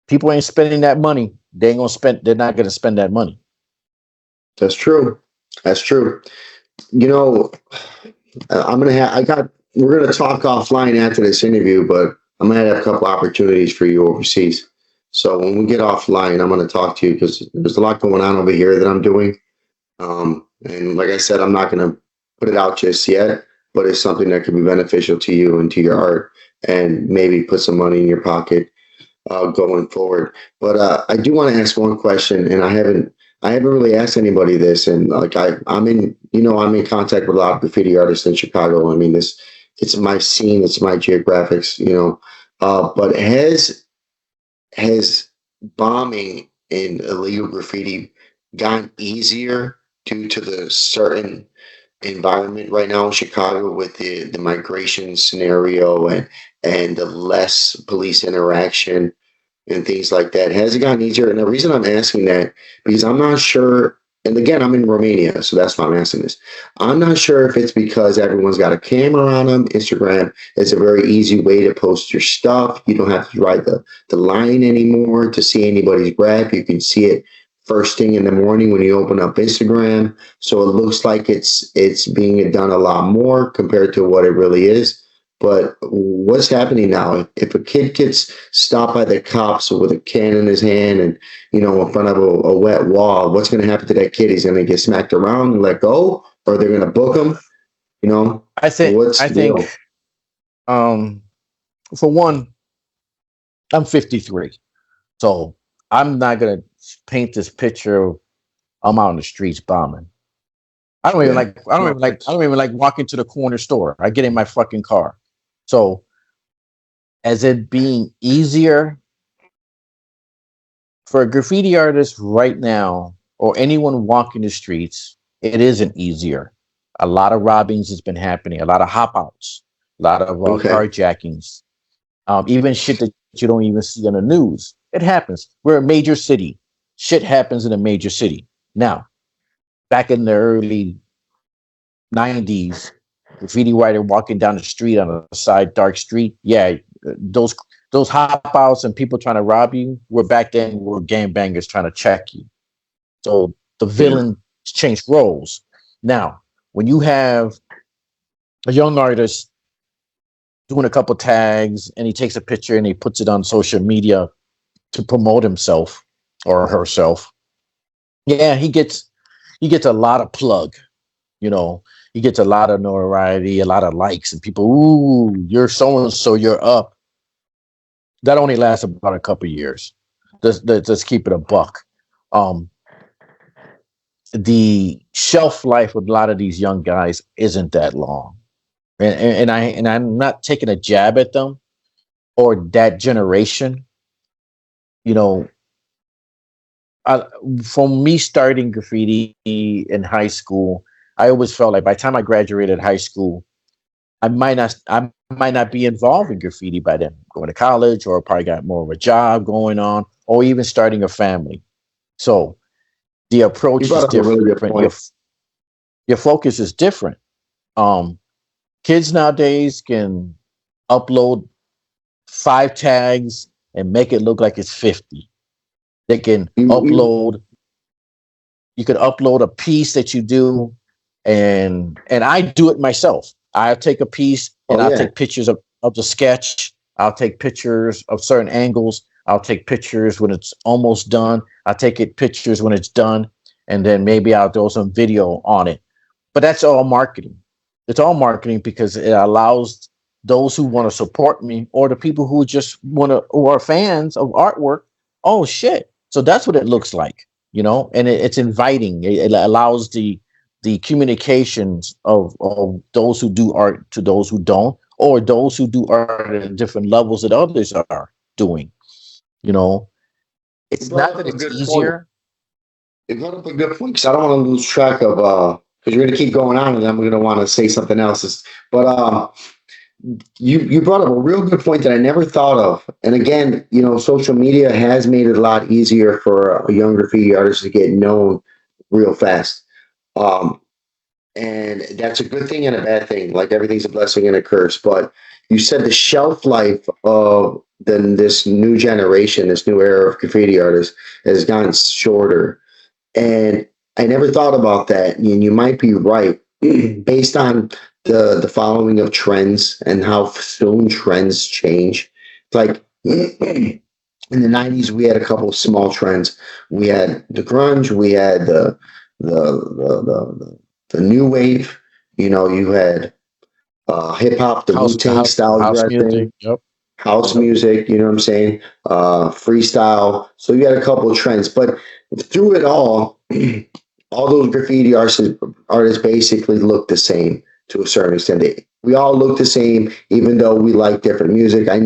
People ain't spending that money. They're not gonna spend that money. That's true. That's true. You know, we're gonna talk offline after this interview, but I'm gonna have a couple opportunities for you overseas. So when we get offline, I'm gonna talk to you because there's a lot going on over here that I'm doing. And like I said, I'm not gonna put it out just yet, but it's something that could be beneficial to you and to your art, and maybe put some money in your pocket going forward. But I do want to ask one question, and I haven't really asked anybody this, and like I'm in contact with a lot of graffiti artists in Chicago. I mean, it's my scene, it's my geographics, but has bombing in illegal graffiti gotten easier due to the certain environment right now in Chicago with the migration scenario and the less police interaction and things like that? Has it gotten easier? And the reason I'm asking that, because I'm not sure, and again, I'm in Romania, so that's why I'm asking this. I'm not sure if it's because everyone's got a camera on them. Instagram is a very easy way to post your stuff. You don't have to ride the line anymore to see anybody's graph. You can see it first thing in the morning when you open up Instagram. So it looks like it's being done a lot more compared to what it really is. But what's happening now? If a kid gets stopped by the cops with a can in his hand and in front of a wet wall, what's going to happen to that kid? He's going to get smacked around and let go, or they're going to book him. I think for one, I'm 53, so I'm not gonna paint this picture of I'm out in the streets bombing. I don't even like walking to the corner store. I get in my fucking car. So, as it being easier for a graffiti artist right now, or anyone walking the streets, it isn't easier. A lot of robbings has been happening, a lot of hop outs, a lot of carjackings, even shit that you don't even see on the news. It happens. We're a major city. Shit happens in a major city. Now, back in the early 90s, graffiti writer walking down the street on a side dark street, yeah, those hop outs and people trying to rob you were back then were gangbangers trying to check you. So the villain changed roles. Now, when you have a young artist doing a couple tags and he takes a picture and he puts it on social media to promote himself or herself, yeah, he gets a lot of plug, he gets a lot of notoriety, a lot of likes, and people, ooh, you're so and so, you're up. That only lasts about a couple years. Let's keep it a buck. The shelf life with a lot of these young guys isn't that long, and I'm not taking a jab at them or that generation. From me starting graffiti in high school, I always felt like by the time I graduated high school, I might not be involved in graffiti by then, going to college, or probably got more of a job going on, or even starting a family. So the approach is different. Really your focus is different. Kids nowadays can upload 5 tags and make it look like it's 50. They can upload. You could upload a piece that you do, and I do it myself. I'll take a piece and I'll take pictures of the sketch. I'll take pictures of certain angles. I'll take pictures when it's almost done. I'll take pictures when it's done, and then maybe I'll throw some video on it. But that's all marketing. It's all marketing because it allows those who want to support me, or the people who just who are fans of artwork. Oh shit! So that's what it looks like, and it's inviting. It allows the communications of those who do art to those who don't, or those who do art at different levels that others are doing. It's not that it's easier. You brought up a good point, because I don't want to lose track of because you're going to keep going on, and then we're going to want to say something else. But you brought up a real good point that I never thought of. And again, social media has made it a lot easier for a young graffiti artist to get known real fast. And that's a good thing and a bad thing. Like everything's a blessing and a curse. But you said the shelf life of this new generation, this new era of graffiti artists has gotten shorter. And I never thought about that. And you might be right, based on the following of trends and how soon trends change. Like in the 90s, we had a couple of small trends. We had the grunge, we had the new wave. You had hip hop, the Wu-Tang style, house music, house music. You know what I'm saying? Freestyle. So you had a couple of trends, but through it all those graffiti artists basically look the same to a certain extent. We all look the same, even though we like different music. I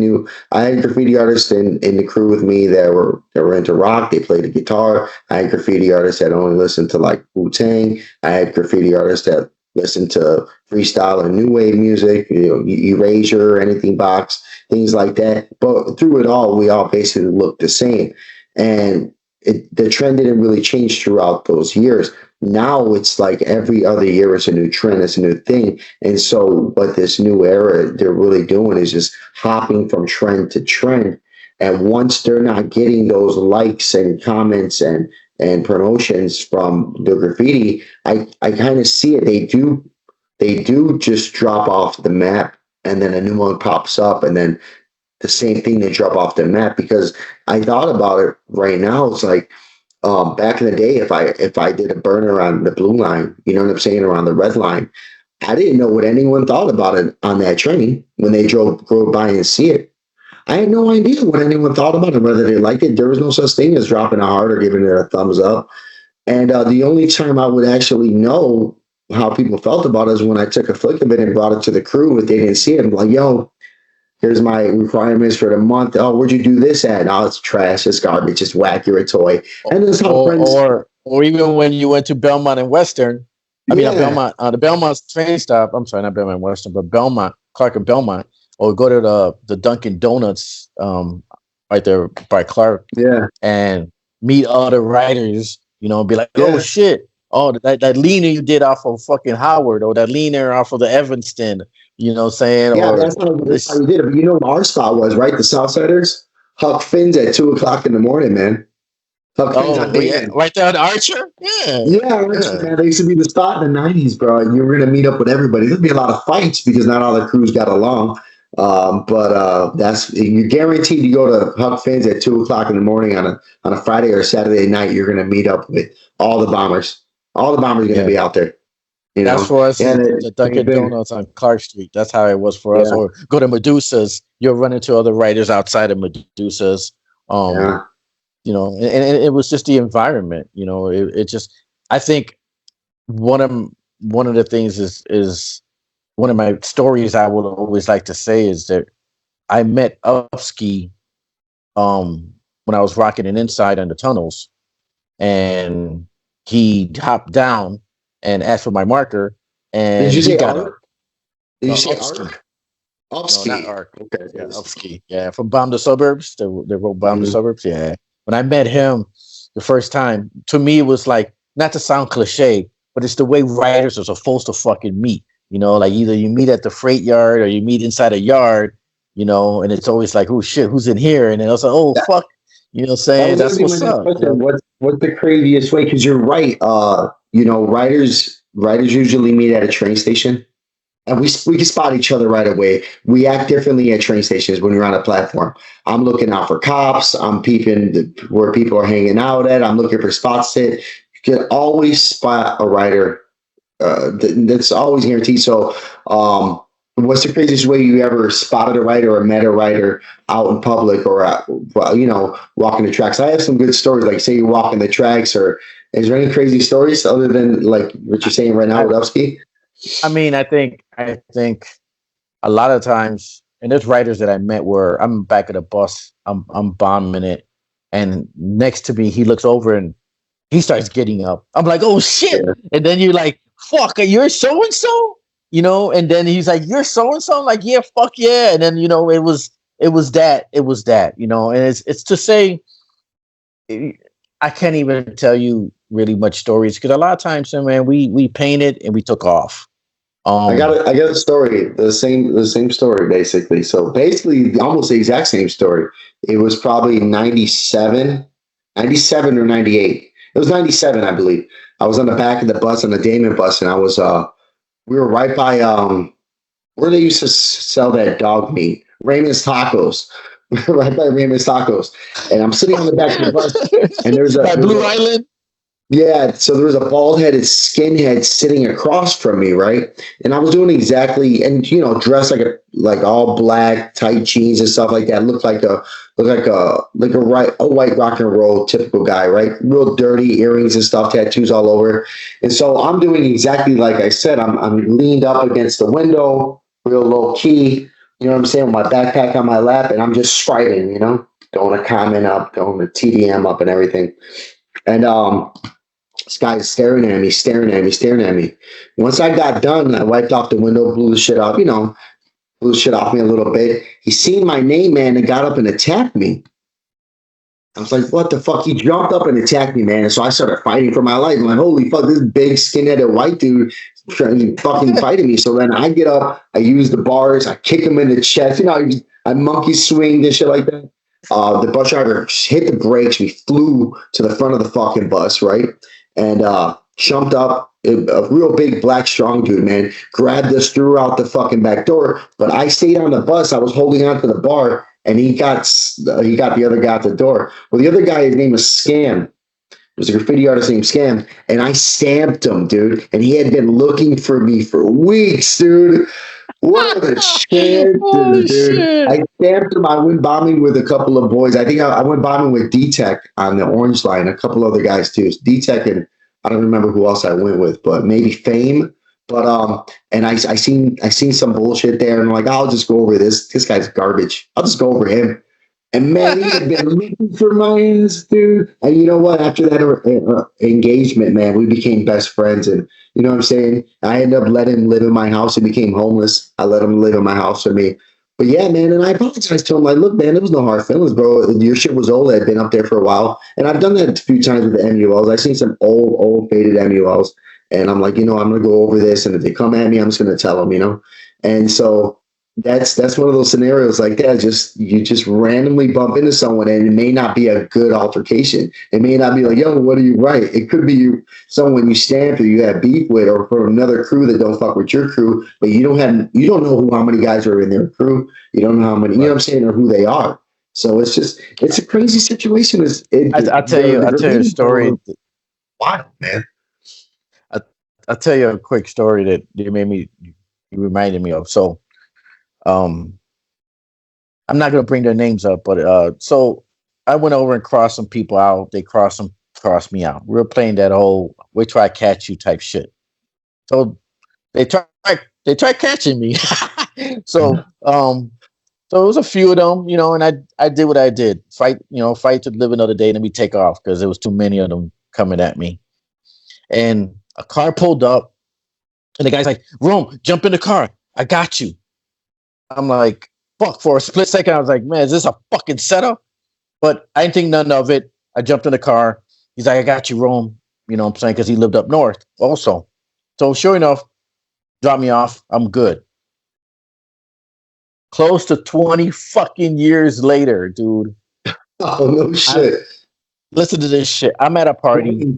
had graffiti artists in the crew with me that were into rock. They played the guitar. I had graffiti artists that only listened to like Wu-Tang. I had graffiti artists that listened to freestyle and new wave music, Erasure, Anything Box, things like that. But through it all, we all basically look the same. And the trend didn't really change throughout those years. Now it's like every other year it's a new trend, it's a new thing. And so what this new era they're really doing is just hopping from trend to trend. And once they're not getting those likes and comments and and promotions from the graffiti, I kind of see it. They do just drop off the map, and then a new one pops up, and then the same thing, they drop off the map. Because I thought about it right now. It's like, back in the day, if I did a burner on the blue line, you know what I'm saying, or on the red line, I didn't know what anyone thought about it on that train when they drove by and see it. I had no idea what anyone thought about it, whether they liked it. There was no such thing as dropping a heart or giving it a thumbs up. And the only time I would actually know how people felt about it is when I took a flick of it and brought it to the crew. If they didn't see it, I'm like, yo, here's my requirements for the month. Oh, where'd you do this at? Oh, it's trash. It's garbage. It's whack. You're a toy. And that's how friends. Or even when you went to Belmont and Western. I mean, Belmont, the Belmont train stop. I'm sorry, not Belmont and Western, but Belmont, Clark and Belmont. Or go to the Dunkin' Donuts, right there by Clark. Yeah. And meet other writers, you know, and be like, oh shit. Oh, that leaner you did off of fucking Howard, or that leaner off of the Evanston, you know what I'm saying? Yeah, or that's how we did it. But you know what our spot was, right? The Southsiders? Huck Finn's at 2:00 in the morning, man. Huck Finn's on right there at Archer? Yeah. Yeah, Archer, man. They used to be the spot in the 90s, bro. You were going to meet up with everybody. There'd be a lot of fights because not all the crews got along. But you're guaranteed to go to Huck Finn's at 2:00 in the morning on a Friday or Saturday night. You're going to meet up with all the bombers. All the bombers are going to be out there. You know? That's for us. The Dunkin' Donuts on Clark Street. That's how it was for us. Or go to Medusa's. You'll run into other writers outside of Medusa's. You know, and it was just the environment. You know, it just. I think one of the things is one of my stories I would always like to say is that I met Upski when I was rocking an inside on the tunnels, and he hopped down and asked for my marker, and did you say got Ark? Did you say Ark? Upski. No, not Ark. Okay, yeah, Upski. Yeah, from Bomb the Suburbs. They wrote Bomb the Suburbs. Yeah. When I met him the first time, to me it was like, not to sound cliche, but it's the way writers are supposed to fucking meet. You know, like either you meet at the freight yard or you meet inside a yard. You know, and it's always like, oh shit, who's in here? And then I was like, oh fuck. You know what I'm saying? That's what's up. What's the craziest way? Because you're right. You know, writers usually meet at a train station, and we can spot each other right away. We act differently at train stations when we're on a platform. I'm looking out for cops. I'm peeping where people are hanging out at. I'm looking for spots to hit. You can always spot a writer. That's always guaranteed. So, what's the craziest way you ever spotted a writer or met a writer out in public or, you know, walking the tracks? I have some good stories, like say you're walking the tracks, or is there any crazy stories other than like what you're saying right now with Upski? I mean, I think a lot of times, and there's writers that I met where I'm back at a bus, I'm bombing it, and next to me, he looks over and he starts getting up. I'm like, oh shit. Yeah. And then you're like, fuck, you're so-and-so? You know, and then he's like, "You're so and so." I'm like, "Yeah, fuck yeah." And then you know, it was that, you know, and it's to say, I can't even tell you really much stories because a lot of times, man, we painted and we took off. I got a story, the same story basically. So basically, almost the exact same story. It was probably 97 or 98. It was 97, I believe. I was on the back of the bus, on the Damon bus, and I was we were right by where they used to sell that dog meat, Raymond's Tacos, right by Raymond's Tacos. And I'm sitting on the back of the bus, and there's a Blue Island. Yeah, so there was a bald-headed skinhead sitting across from me, right? And I was doing exactly, and you know, dressed like all black, tight jeans and stuff like that. Looked like a white rock and roll typical guy, right? Real dirty earrings and stuff, tattoos all over. And so I'm doing exactly like I said. I'm leaned up against the window, real low key. You know what I'm saying? With my backpack on my lap, and I'm just scribing, you know, throwing a comment up, throwing the TDM up, and everything. And this guy's staring at me. Once I got done, I wiped off the window, blew the shit off me a little bit. He seen my name, man, and got up and attacked me. I was like, what the fuck? He jumped up and attacked me, man. And so I started fighting for my life. I'm like, holy fuck, this big skinheaded white dude fucking fighting me. So then I get up, I use the bars, I kick him in the chest. You know, I monkey swing and shit like that. The bus driver hit the brakes. We flew to the front of the fucking bus, right? And jumped up. A real big black strong dude, man, grabbed us, threw out the fucking back door. But I stayed on the bus. I was holding on to the bar, and he got the other guy at the door. Well, the other guy, his name was Scam. There's a graffiti artist named Scam, and I stamped him, dude. And he had been looking for me for weeks, dude. What a chance, Oh dude. shit! I stamped him. I went bombing with a couple of boys. I think I went bombing with D-Tech on the Orange Line, a couple other guys too. D-Tech and I don't remember who else I went with, but maybe Fame. But and I seen some bullshit there, and I'm like, I'll just go over this. This guy's garbage. I'll just go over him. And man, he had been looking for my ass, dude. And you know what? After that engagement, man, we became best friends. And you know what I'm saying? I ended up letting him live in my house. He became homeless. I let him live in my house for me. But yeah, man, and I apologized to him. Like, look, man, there was no hard feelings, bro. Your shit was old. I'd been up there for a while. And I've done that a few times with the MULs. I've seen some old, faded MULs. And I'm like, I'm going to go over this. And if they come at me, I'm just going to tell them. And so that's one of those scenarios like that. You just randomly bump into someone, and it may not be a good altercation. It may not be like, yo, what are you right? It could be someone you stand for, you have beef with, or from another crew that don't fuck with your crew, but you don't know how many guys are in their crew. You don't know how many, you know what I'm saying, or who they are. So it's a crazy situation. I'll tell you a story. Wow, man. I'll tell you a quick story that you reminded me of. So, I'm not gonna bring their names up, but so I went over and crossed some people out. They crossed me out. We were playing that whole "we try catch you" type shit. So they tried catching me. So so it was a few of them, and I did what I did. Fight to live another day, and then we take off because there was too many of them coming at me. And a car pulled up, and the guy's like, "Rome, jump in the car. I got you." I'm like, fuck, for a split second, I was like, man, is this a fucking setup? But I didn't think none of it. I jumped in the car. He's like, I got you, Rome. You know what I'm saying? Because he lived up north also. So sure enough, drop me off. I'm good. Close to 20 fucking years later, dude. Oh, no shit. Listen to this shit. I'm at a party,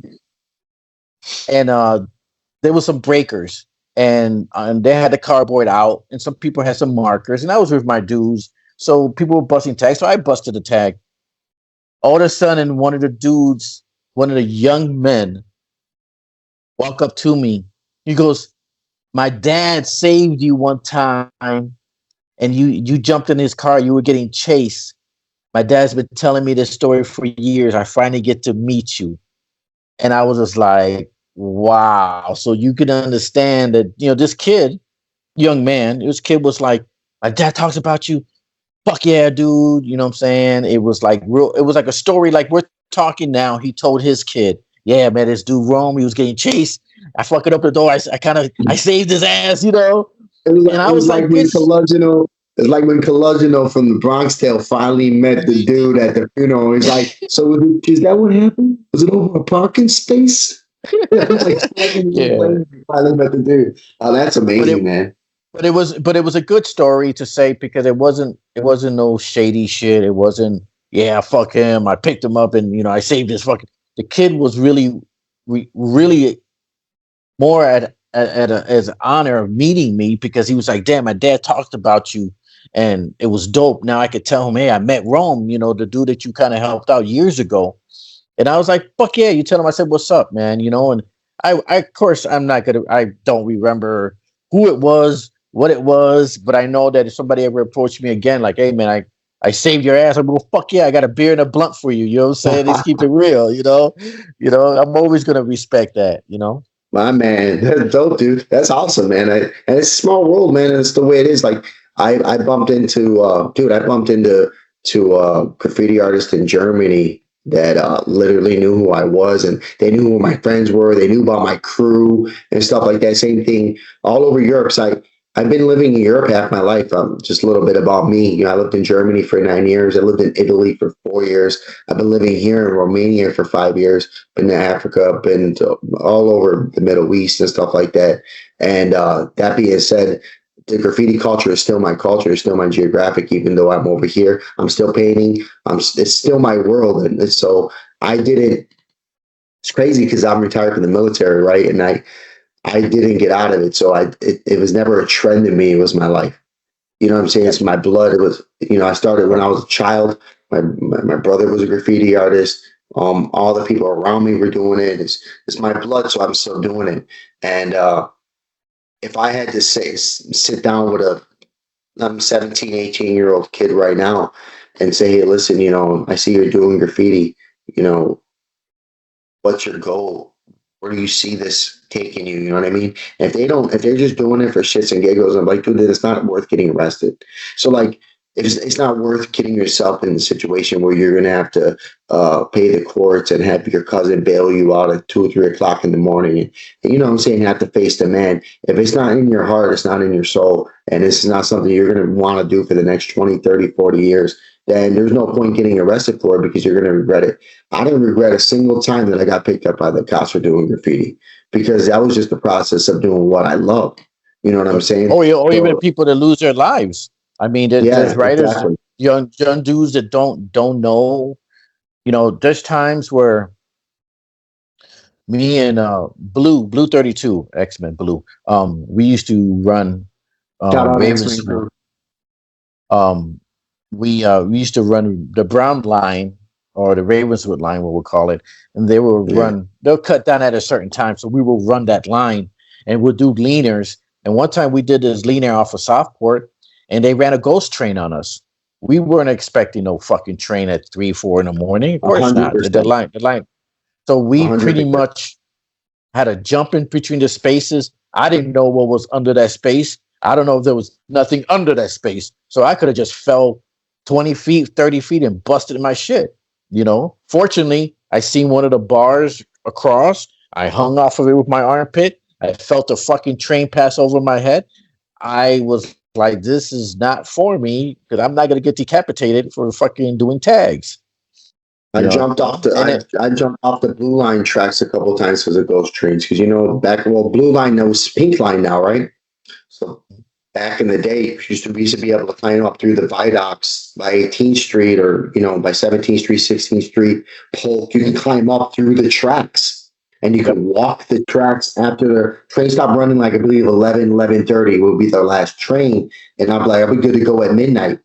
and there was some breakers. And they had the cardboard out, and some people had some markers, and I was with my dudes, so people were busting tags, so I busted the tag. All of a sudden, one of the young men, walk up to me. He goes, "My dad saved you one time, and you jumped in his car. You were getting chased. My dad's been telling me this story for years. I finally get to meet you." And I was just like, wow. So you can understand that, this young man, this kid was like, my dad talks about you. Fuck yeah, dude. You know what I'm saying? It was like a story like we're talking now. He told his kid, yeah, man, this dude Rome, he was getting chased. I fucking up the door. I saved his ass, and I was like when Colugino. It's like when Colugino from the Bronx Tale finally met the dude at the funeral. He's like, so is that what happened? Was it over a parking space? Like, yeah. Finally met the dude. Oh, that's amazing, man. But it was a good story to say because it wasn't no shady shit. It wasn't, yeah, fuck him. I picked him up and I saved his fucking. The kid was really more as an honor of meeting me because he was like, damn, my dad talked about you and it was dope. Now I could tell him, hey, I met Rome, the dude that you kind of helped out years ago. And I was like, fuck yeah. You tell him, I said, what's up, man? And I of course, I don't remember who it was, what it was, but I know that if somebody ever approached me again, like, hey, man, I saved your ass. I'm like, well, fuck yeah, I got a beer and a blunt for you. You know what I'm saying? Let's keep it real, I'm always going to respect that, My man, that's dope, dude. That's awesome, man. And it's a small world, man. And it's the way it is. Like, I bumped into graffiti artists in Germany that literally knew who I was, and they knew who my friends were. They knew about my crew and stuff like that. Same thing all over Europe. So I've been living in Europe half my life. Just a little bit about me. I lived in Germany for 9 years. I lived in Italy for 4 years. I've been living here in Romania for 5 years. Been to Africa. Been to all over the Middle East and stuff like that. And that being said, the graffiti culture is still my culture, it's still my geographic. Even though I'm over here, I'm still painting. It's still my world, and so I didn't. It's crazy because I'm retired from the military, right? And I didn't get out of it, so it was never a trend in me. It was my life. You know what I'm saying? It's my blood. It was, I started when I was a child. My brother was a graffiti artist. All the people around me were doing it. It's my blood, so I'm still doing it. And if I had to sit down with I'm 17, 18-year-old kid right now and say, hey, listen, I see you're doing graffiti. What's your goal? Where do you see this taking you? You know what I mean? If they're just doing it for shits and giggles, I'm like, dude, it's not worth getting arrested. So like, it's not worth getting yourself in a situation where you're going to have to pay the courts and have your cousin bail you out at 2 or 3 o'clock in the morning. And you know what I'm saying? Have to face the man. If it's not in your heart, it's not in your soul, and this is not something you're going to want to do for the next 20, 30, 40 years, then there's no point getting arrested for it because you're going to regret it. I didn't regret a single time that I got picked up by the cops for doing graffiti because that was just the process of doing what I love. You know what I'm saying? Or even people that lose their lives. I mean, there's writers, exactly. young dudes that don't know. There's times where me and Blue 32, X-Men Blue, we used to run Ravenswood. We used to run the Brown line or the Ravenswood line, what we'll call it, and they will run. They'll cut down at a certain time, so we will run that line and we'll do leaners. And one time we did this leaner off of Southport, and they ran a ghost train on us. We weren't expecting no fucking train at 3, 4 in the morning. Of course 100%. Not. The line. So we 100%. Pretty much had a jump in between the spaces. I didn't know what was under that space. I don't know if there was nothing under that space. So I could have just fell 20 feet, 30 feet and busted my shit. Fortunately, I seen one of the bars across. I hung off of it with my armpit. I felt a fucking train pass over my head. I was like, this is not for me because I'm not going to get decapitated for fucking doing tags. I jumped off the Blue Line tracks a couple of times because of ghost trains. Because Blue Line knows Pink Line now, right? So back in the day, we used to be able to climb up through the viaducts by 18th Street or by 17th Street, 16th Street. Polk, you can climb up through the tracks. And you can walk the tracks after the train stopped running, like I believe 11:30 will be their last train. And I'm like, I'll be good to go at midnight.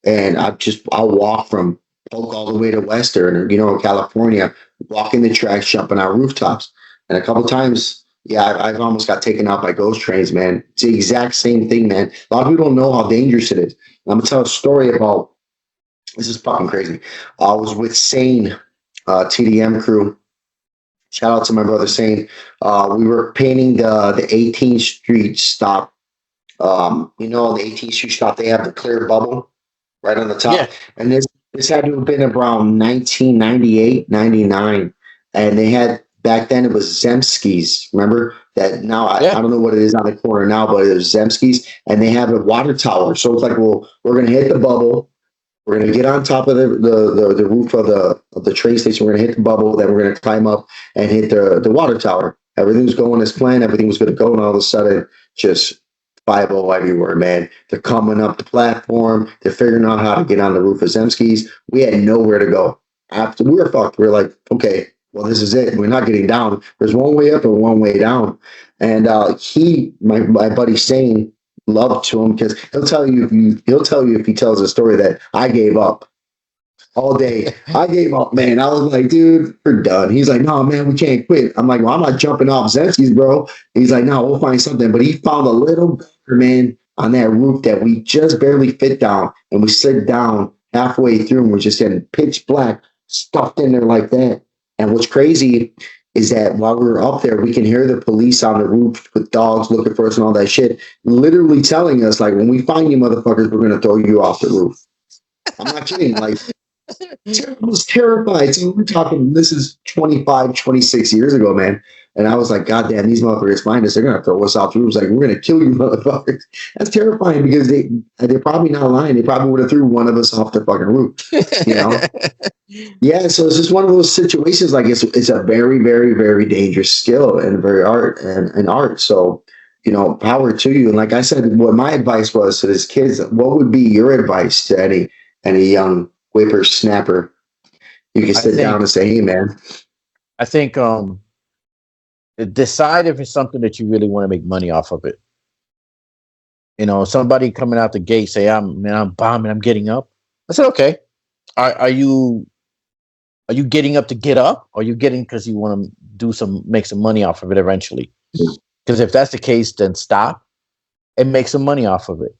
And I'll walk from Polk all the way to Western, California, walking the tracks, jumping out rooftops. And a couple of times, I've almost got taken out by ghost trains, man. It's the exact same thing, man. A lot of people don't know how dangerous it is. I'm going to tell a story about, this is fucking crazy. I was with Sane, TDM crew. Shout out to my brother Sane. We were painting the 18th Street stop. The 18th Street stop, they have the clear bubble right on the top. Yeah. And this had to have been around 1998, 99. And they had, back then it was Zemski's. Remember that now? I don't know what it is on the corner now, but it was Zemski's. And they have a water tower. So it's like, well, we're going to hit the bubble. We're going to get on top of the roof of the train station. We're going to hit the bubble. Then we're going to climb up and hit the water tower. Everything was going as planned. Everything was going to go. And all of a sudden, just 5-0 everywhere, man. They're coming up the platform. They're figuring out how to get on the roof of Zemski's. We had nowhere to go. After we were fucked, we were like, okay, well, this is it. We're not getting down. There's one way up and one way down. And my buddy Sane, love to him because he'll tell you if he tells a story that I gave up all day. I gave up, man. I was like, dude, we're done. He's like, no, man, we can't quit. I'm like, well, I'm not jumping off Zemski's, bro. He's like, no, we'll find something. But he found a little better, man, on that roof that we just barely fit down, and we slid down halfway through, and we're just getting pitch black, stuffed in there like that. And what's crazy is that while we were up there, we can hear the police on the roof with dogs looking for us and all that shit, literally telling us, like, when we find you motherfuckers, we're going to throw you off the roof. I'm not kidding. Like, I was terrified. So we're talking, this is 25, 26 years ago, man. And I was like, God damn, these motherfuckers find us. They're going to throw us off the roof. Like, we're going to kill you motherfuckers. That's terrifying because they're probably not lying. They probably would have threw one of us off the fucking roof, Yeah, so it's just one of those situations. Like, it's a very, very, very dangerous skill and very art. So, power to you. And like I said, what my advice was to this kids, what would be your advice to any young whippersnapper? You can sit down and say, hey man. I think decide if it's something that you really want to make money off of it. Somebody coming out the gate say, I'm bombing, I'm getting up. I said, okay. Are you getting up to get up? Or are you getting because you want to make some money off of it eventually? Because if that's the case, then stop and make some money off of it.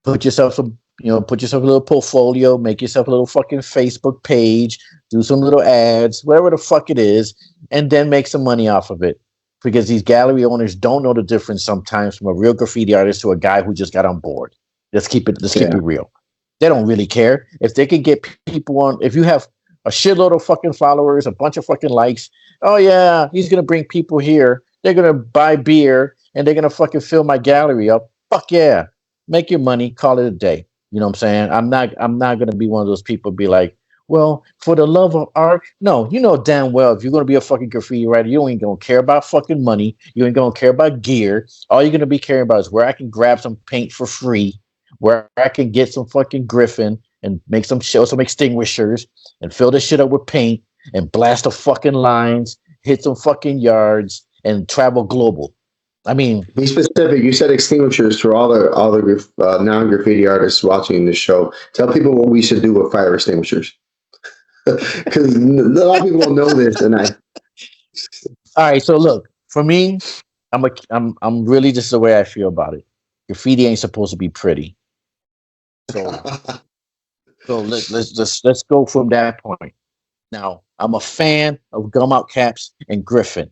Put yourself a little portfolio, make yourself a little fucking Facebook page, do some little ads, whatever the fuck it is, and then make some money off of it. Because these gallery owners don't know the difference sometimes from a real graffiti artist to a guy who just got on board. Let's keep it real. They don't really care. If they can get people on, if you have a shitload of fucking followers, a bunch of fucking likes, oh yeah, he's gonna bring people here. They're gonna buy beer and they're gonna fucking fill my gallery up. Fuck yeah. Make your money, call it a day. You know what I'm saying? I'm not gonna be one of those people be like, well, for the love of art. No, you know damn well if you're gonna be a fucking graffiti writer, you ain't gonna care about fucking money. You ain't gonna care about gear. All you're gonna be caring about is where I can grab some paint for free, where I can get some fucking Griffin and make some extinguishers and fill this shit up with paint and blast the fucking lines, hit some fucking yards, and travel global. I mean, be specific. You said extinguishers for all the non-graffiti artists watching this show. Tell people what we should do with fire extinguishers, because a lot of people don't know this. And all right. So look, for me, I'm really just the way I feel about it. Graffiti ain't supposed to be pretty. So let's go from that point. Now, I'm a fan of Gum Out Caps and Griffin.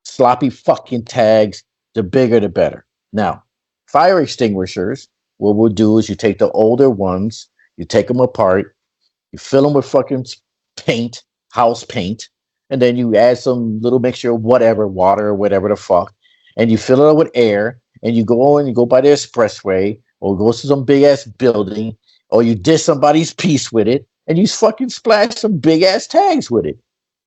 Sloppy fucking tags, the bigger the better. Now, fire extinguishers, what we'll do is you take the older ones, you take them apart, you fill them with fucking paint, house paint, and then you add some little mixture of whatever, water or whatever the fuck, and you fill it up with air, and you go by the expressway, or go to some big ass building, or you dish somebody's piece with it, and you fucking splash some big ass tags with it.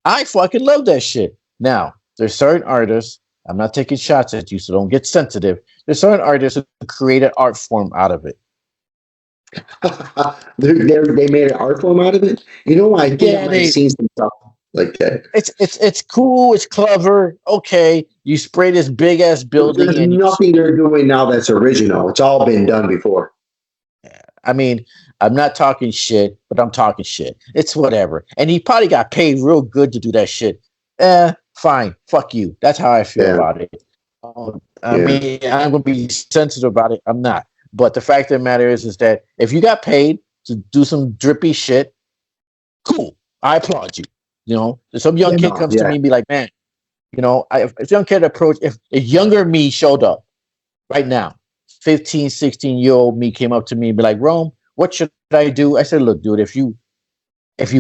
I fucking love that shit. Now, there's certain artists, I'm not taking shots at you, so don't get sensitive. There's certain artists who create an art form out of it. They made an art form out of it? You know, I think I've seen some stuff like that. It's cool, it's clever. Okay, you spray this big ass building. There's nothing they're doing now that's original. It's all been done before. I mean, I'm not talking shit, but I'm talking shit. It's whatever. And he probably got paid real good to do that shit. Fine, fuck you. That's how I feel about it. I mean, I'm gonna be sensitive about it. I'm not. But the fact of the matter is that if you got paid to do some drippy shit, cool. I applaud you. If some young kid comes to me and be like, man, if young kid approach, if a younger me showed up right now, 15, 16-year-old me came up to me and be like, Rome, what should I do? I said, look, dude, if you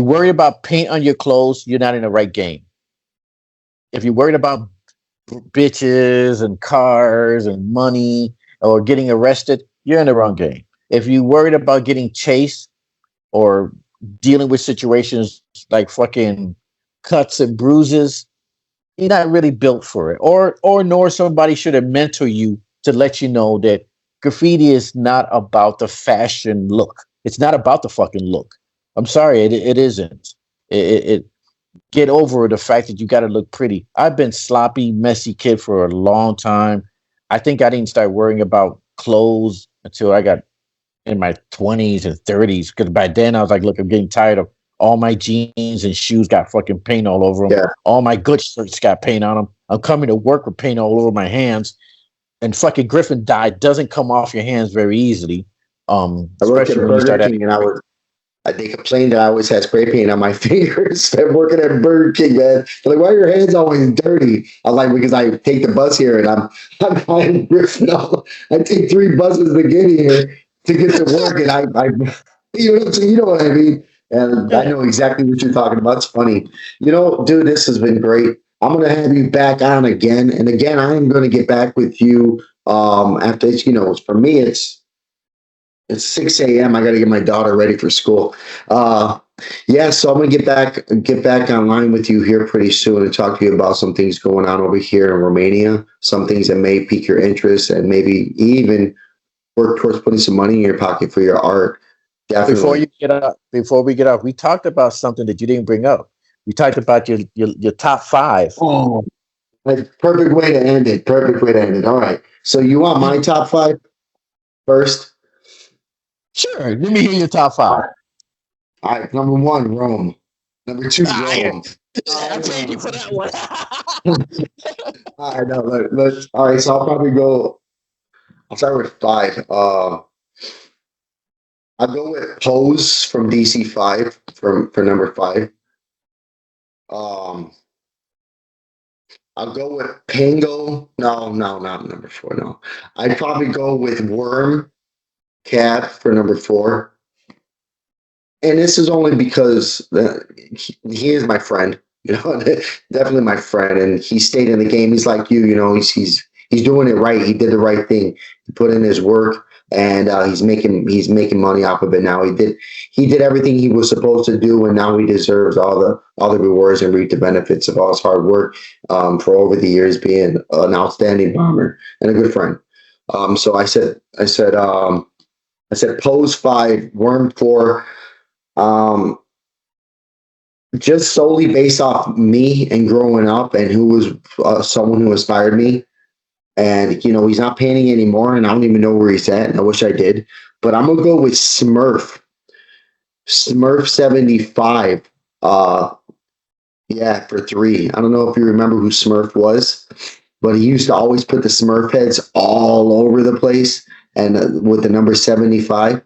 worry about paint on your clothes, you're not in the right game. If you're worried about bitches and cars and money or getting arrested, you're in the wrong game. If you're worried about getting chased or dealing with situations like fucking cuts and bruises, you're not really built for it. Or nor somebody should have mentored you to let you know that graffiti is not about the fashion look. It's not about the fucking look. I'm sorry, it isn't. It get over the fact that you got to look pretty. I've been sloppy, messy kid for a long time. I think I didn't start worrying about clothes until I got in my 20s and 30s. Because by then I was like, look, I'm getting tired of all my jeans and shoes got fucking paint all over them. Yeah. All my good shirts got paint on them. I'm coming to work with paint all over my hands. And fucking Griffin dye doesn't come off your hands very easily. Especially when you start they complained that I always had spray paint on my fingers. I'm working at Burger King, man. They're like, why are your hands always dirty? I'm like, because I take the bus here and I'm riffing off. I take 3 buses to get here to get to work, and I you know what I mean? And I know exactly what you're talking about. It's funny. Dude, this has been great. I'm going to have you back on again. And again, I'm going to get back with you after it's, for me, it's 6 a.m. I got to get my daughter ready for school. Yeah, so I'm gonna get back online with you here pretty soon and talk to you about some things going on over here in Romania, some things that may pique your interest and maybe even work towards putting some money in your pocket for your art. Before Definitely. you get up, before we get off, we talked about something that you didn't bring up. We talked about your top five. Oh, perfect way to end it. Perfect way to end it. All right. So you want my top five first? Sure, let me hear your top All five. right. All right. Number one, Rome. Number two, Ah, yeah. Rome. I paid you for that one. All right. No, let's. All right. So I'll probably go. I'll start with five. I'll go with Pose from DC Five for number five. Um, I'll go with Pango. No, no, not number four. No, I'd probably go with Worm Cat for number four. And this is only because he is my friend, you know, definitely my friend, and he stayed in the game. He's like you, you know, he's doing it right. He did the right thing. He put in his work, and he's making money off of it now. He did everything he was supposed to do, and now he deserves all the rewards and reap the benefits of all his hard work for over the years, being an outstanding bomber and a good friend. So I said Pose five, Worm four. Um, just solely based off me and growing up and who was someone who inspired me. And, you know, he's not painting anymore and I don't even know where he's at. And I wish I did. But I'm going to go with Smurf 75. Uh, yeah, for three. I don't know if you remember who Smurf was, but he used to always put the Smurf heads all over the place and with the number 75,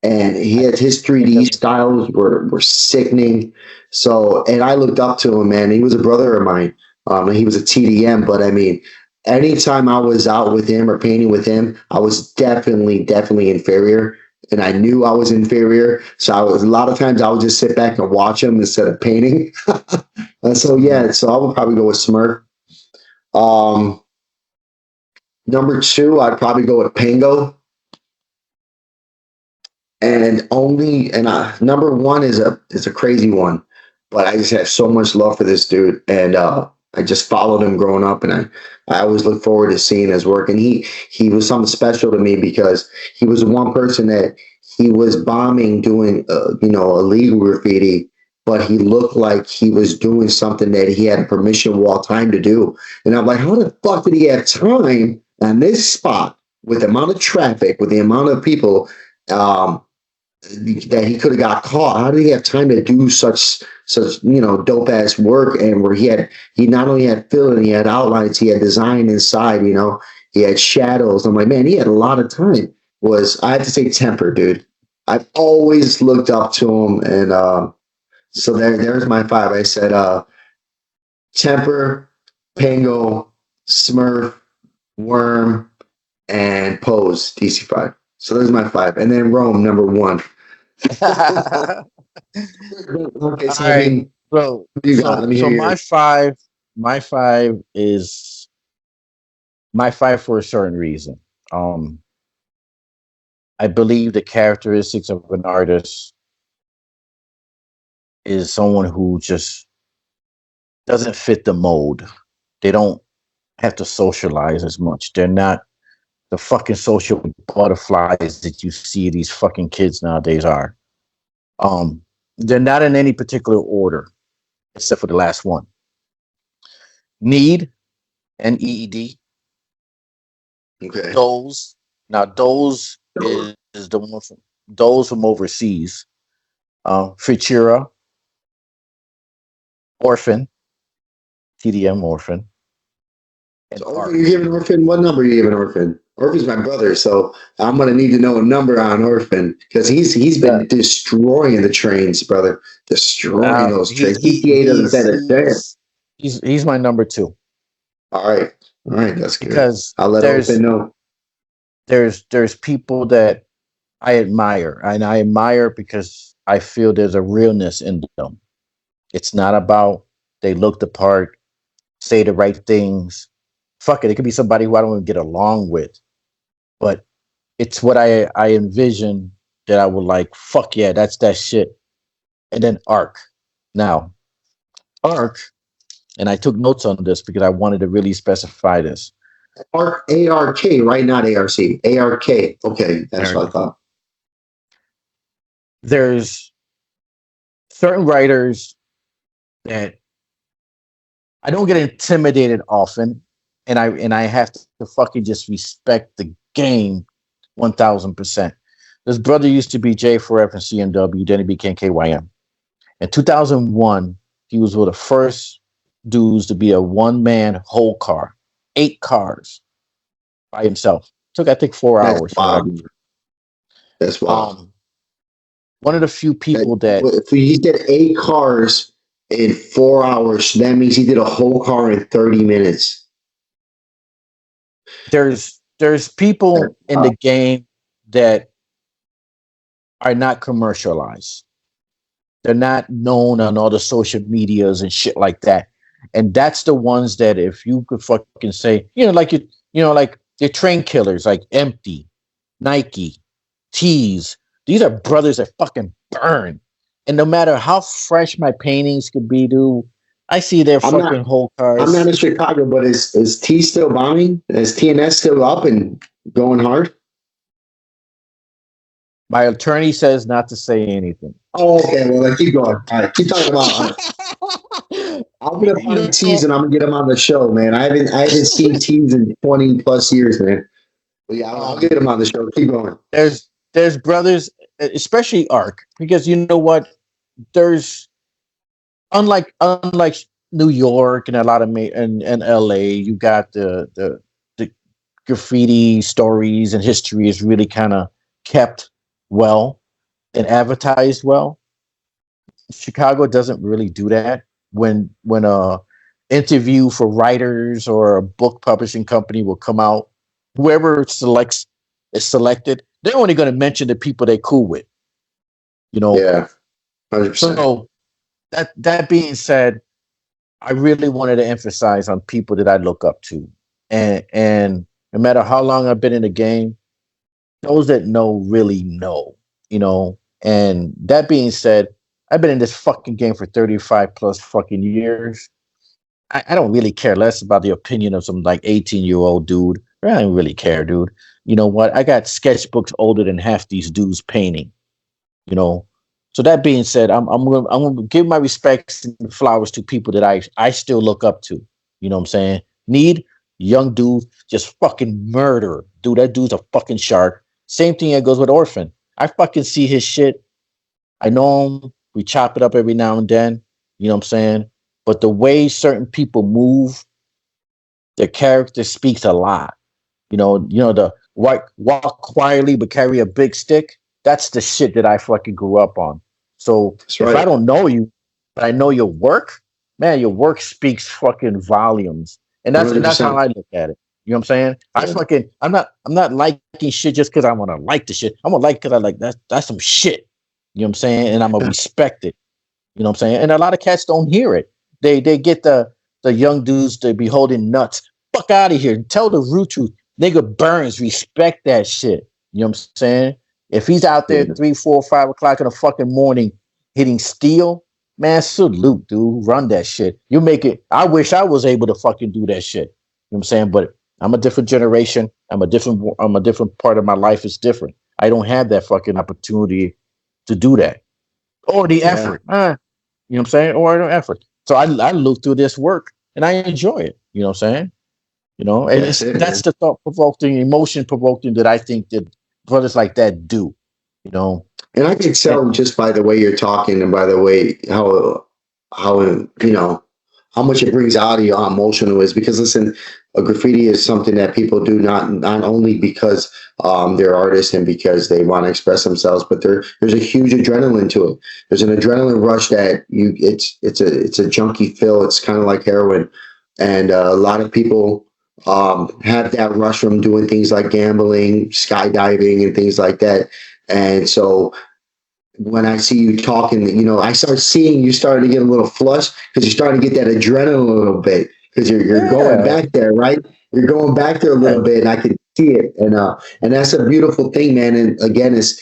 and his 3D styles were sickening. So, and I looked up to him, man. He was a brother of mine. He was a TDM, but I mean, anytime I was out with him or painting with him, I was definitely inferior, and I knew I was inferior. So I was a lot of times I would just sit back and watch him instead of painting. And so yeah, so I would probably go with Smurf. Um, Number two, I'd probably go with Pango. Number one is a crazy one, but I just have so much love for this dude, and I just followed him growing up, and I always look forward to seeing his work. And he was something special to me because he was one person that he was bombing doing illegal graffiti, but he looked like he was doing something that he had permission wall time to do. And I'm like, how the fuck did he have time on this spot with the amount of traffic, with the amount of people? That he could have got caught. How did he have time to do such dope ass work? And where he not only had fill and he had outlines, he had design inside. You know, he had shadows. I'm like, man, he had a lot of time. I have to say Temper, dude. I've always looked up to him, and so there's my five. I said Temper, Pango, Smurf, Worm, and Pose DC5. So there's my five, and then Rome number one. Okay, so All I right. mean, So, you got. Let me hear my five is my five for a certain reason. I believe the characteristics of an artist is someone who just doesn't fit the mold. They don't have to socialize as much. They're not the fucking social butterflies that you see these fucking kids nowadays are. They're not in any particular order, except for the last one. Need and EED. Okay. Those is the one from those from overseas. Futura, Orphan, TDM Orphan. And So you're giving Orphan. What number are you giving Orphan? Orphan's my brother, so I'm gonna need to know a number on Orphan because he's been destroying the trains, brother. Destroying those trains. ETA doesn't say that there. He's my number two. All right, that's good. Because I'll let Orphan know. There's people that I admire, and I admire because I feel there's a realness in them. It's not about they look the part, say the right things. Fuck it, it could be somebody who I don't even get along with, but it's what I envision that I would like. Fuck yeah, that's that shit. and then Arc. Now, Arc, and I took notes on this because I wanted to really specify this. ARK, right? Not ARC. ARK. Okay, that's what I thought. There's certain writers that I don't get intimidated often, and I have to fucking just respect the game 1000%. This brother used to be J4F and CMW, then he became KYM. In 2001, he was one of the first dudes to be a one-man whole car, 8 cars by himself. Took, I think, 4 hours. That's wild. One of the few people that... If he did 8 cars in 4 hours, that means he did a whole car in 30 minutes. There's people in the game that are not commercialized. They're not known on all the social medias and shit like that. And that's the ones that if you could fucking say, like they're train killers, like Empty, Nike, Tees. These are brothers that fucking burn. And no matter how fresh my paintings could be, dude, I see their fucking whole cars. I'm not in Chicago, but is T still bombing? Is TNS still up and going hard? My attorney says not to say anything. Oh, okay. Well, keep going. All right, keep talking about. I'm gonna find Tees and I'm gonna get him on the show, man. I haven't seen Tees in 20 plus years, man. But yeah, I'll get him on the show. Keep going. There's brothers, especially Arc, because you know what? There's unlike New York and a lot of and LA, you got the graffiti stories and history is really kind of kept well and advertised well. Chicago doesn't really do that. When a interview for writers or a book publishing company will come out, whoever is selected, they're only going to mention the people they cool with. Yeah, 100%. So that being said, I really wanted to emphasize on people that I look up to, and no matter how long I've been in the game, those that know really know, And that being said, I've been in this fucking game for 35 plus fucking years. I don't really care less about the opinion of some like 18-year-old dude. I don't really care, dude. You know what? I got sketchbooks older than half these dudes painting. So that being said, I'm gonna give my respects and flowers to people that I still look up to. You know what I'm saying? Need young dude, just fucking murder. Dude, that dude's a fucking shark. Same thing that goes with Orphan. I fucking see his shit. I know him. We chop it up every now and then. You know what I'm saying? But the way certain people move, their character speaks a lot. The walk quietly but carry a big stick. That's the shit that I fucking grew up on. So if I don't know you, but I know your work, man, your work speaks fucking volumes. And that's how I look at it. You know what I'm saying? Yeah. I'm not liking shit just because I want to like the shit. I'm gonna like because I like that's some shit. You know what I'm saying? And I'm gonna respect it. You know what I'm saying? And a lot of cats don't hear it. They get the young dudes to be holding nuts. Fuck out of here. Tell the root truth. Nigga Burns, respect that shit. You know what I'm saying? If he's out there 3, 4, 5 o'clock in the fucking morning hitting steel, man, salute, dude. Run that shit. You make it. I wish I was able to fucking do that shit. You know what I'm saying? But I'm a different generation. I'm a different part of my life is different. I don't have that fucking opportunity to do that. Or the effort. You know what I'm saying? Or the effort. So I look through this work and I enjoy it. You know what I'm saying? And that's the thought-provoking, emotion-provoking that I think that brothers like that do, And I can tell just by the way you're talking and by the way how much it brings out of you, how emotional it is. Because listen, a graffiti is something that people do not only because they're artists and because they want to express themselves, but there's a huge adrenaline to it. There's an adrenaline rush that it's a junkie feel. It's kind of like heroin, and a lot of people have that rush from doing things like gambling, skydiving, and things like that. And so when I see you talking, I start seeing you starting to get a little flushed because you're starting to get that adrenaline a little bit because you're going back there, right? You're going back there a little bit, and I can see it, and that's a beautiful thing, man. And again, it's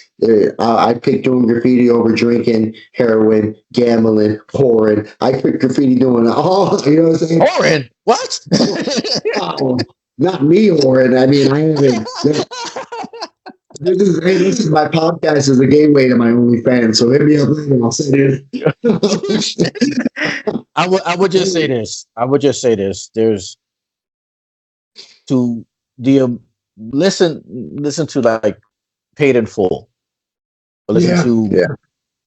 I picked doing graffiti over drinking, heroin, gambling, whoring. I picked graffiti doing all, you know what I'm saying? Whoring? What? Oh, not me whoring. I mean, I haven't. This is my podcast is a gateway to my OnlyFans. So hit me up later. I'll send it. I would just say this. I would just say this. There's to the listen to like Paid in Full. Or listen to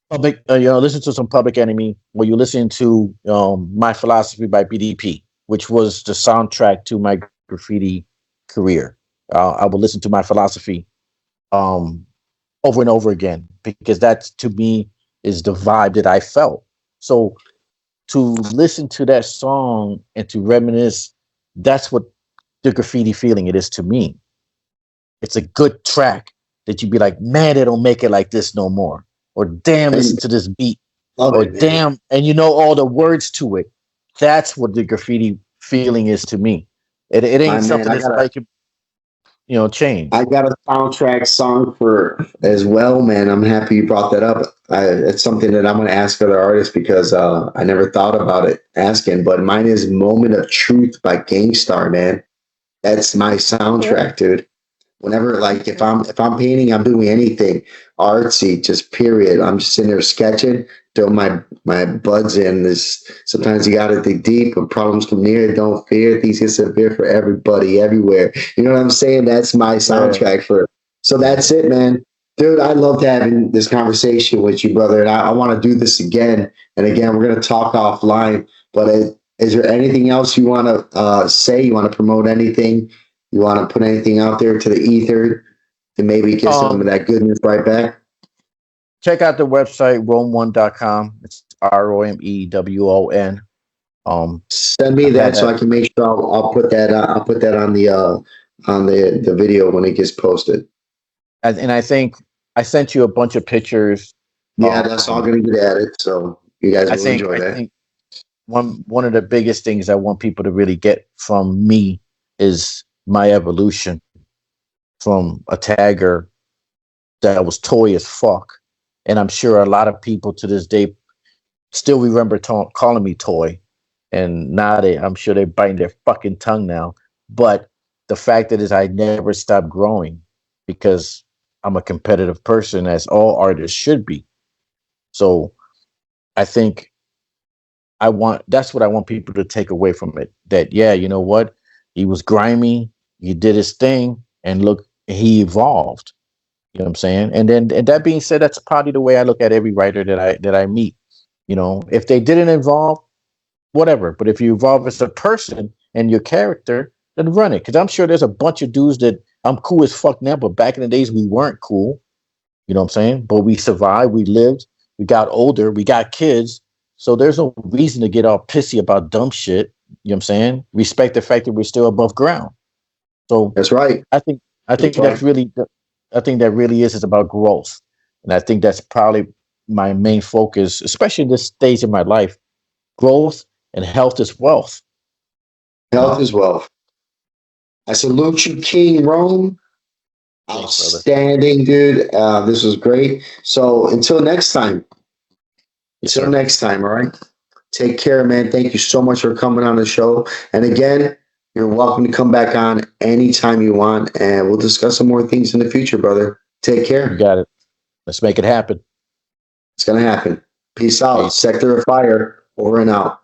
public. Listen to some Public Enemy. Or you listen to My Philosophy by BDP, which was the soundtrack to my graffiti career. I would listen to My Philosophy over and over again because that to me is the vibe that I felt. So to listen to that song and to reminisce, that's what the graffiti feeling it is to me. It's a good track that you'd be like, man, they don't make it like this no more. Or damn, listen to this beat. Or damn, and you know all the words to it. That's what the graffiti feeling is to me. It ain't something that's like change. I got a soundtrack song for as well, man. I'm happy you brought that up. It's something that I'm going to ask other artists because I never thought about it asking. But mine is "Moment of Truth" by Gangstar, man. That's my soundtrack, dude. Whenever, like, if I'm painting, I'm doing anything artsy, just period. I'm just sitting there sketching, throwing my buds in. This sometimes you gotta dig deep. When problems come near, don't fear. Things get severe for everybody, everywhere. You know what I'm saying? That's my soundtrack for. So that's it, man. Dude, I loved having this conversation with you, brother, and I want to do this again and again. We're gonna talk offline, but is there anything else you want to say? You want to promote anything? You want to put anything out there to the ether to maybe get some of that goodness right back? Check out the website, rome1.com. It's ROMEWON. Send me that so I can make sure I'll put that on the video when it gets posted. And I think I sent you a bunch of pictures. Yeah, that's all going to get added. So you guys will enjoy that. I think one of the biggest things I want people to really get from me is my evolution from a tagger that was toy as fuck. And I'm sure a lot of people to this day still remember calling me toy. And now I'm sure they're biting their fucking tongue now. But the fact that is I never stopped growing because I'm a competitive person, as all artists should be. So I think that's what I want people to take away from it. That, yeah, you know what? He was grimy. He did his thing, and look, he evolved. You know what I'm saying? And that being said, that's probably the way I look at every writer that I meet. You know, if they didn't evolve, whatever. But if you evolve as a person and your character, then run it. Because I'm sure there's a bunch of dudes that I'm cool as fuck now, but back in the days we weren't cool. You know what I'm saying? But we survived. We lived. We got older. We got kids. So there's no reason to get all pissy about dumb shit. You know what I'm saying? Respect the fact that we're still above ground. So that's right. I think that's really, I think that really is about growth. And I think that's probably my main focus, especially in this stage in my life. Growth and health is wealth. Health is wealth. I salute you, King Rome. Outstanding, dude. This was great. So until next time. Until next time, all right? Take care, man. Thank you so much for coming on the show. And again, you're welcome to come back on anytime you want, and we'll discuss some more things in the future, brother. Take care. You got it. Let's make it happen. It's going to happen. Peace out. Sector of Fire, over and out.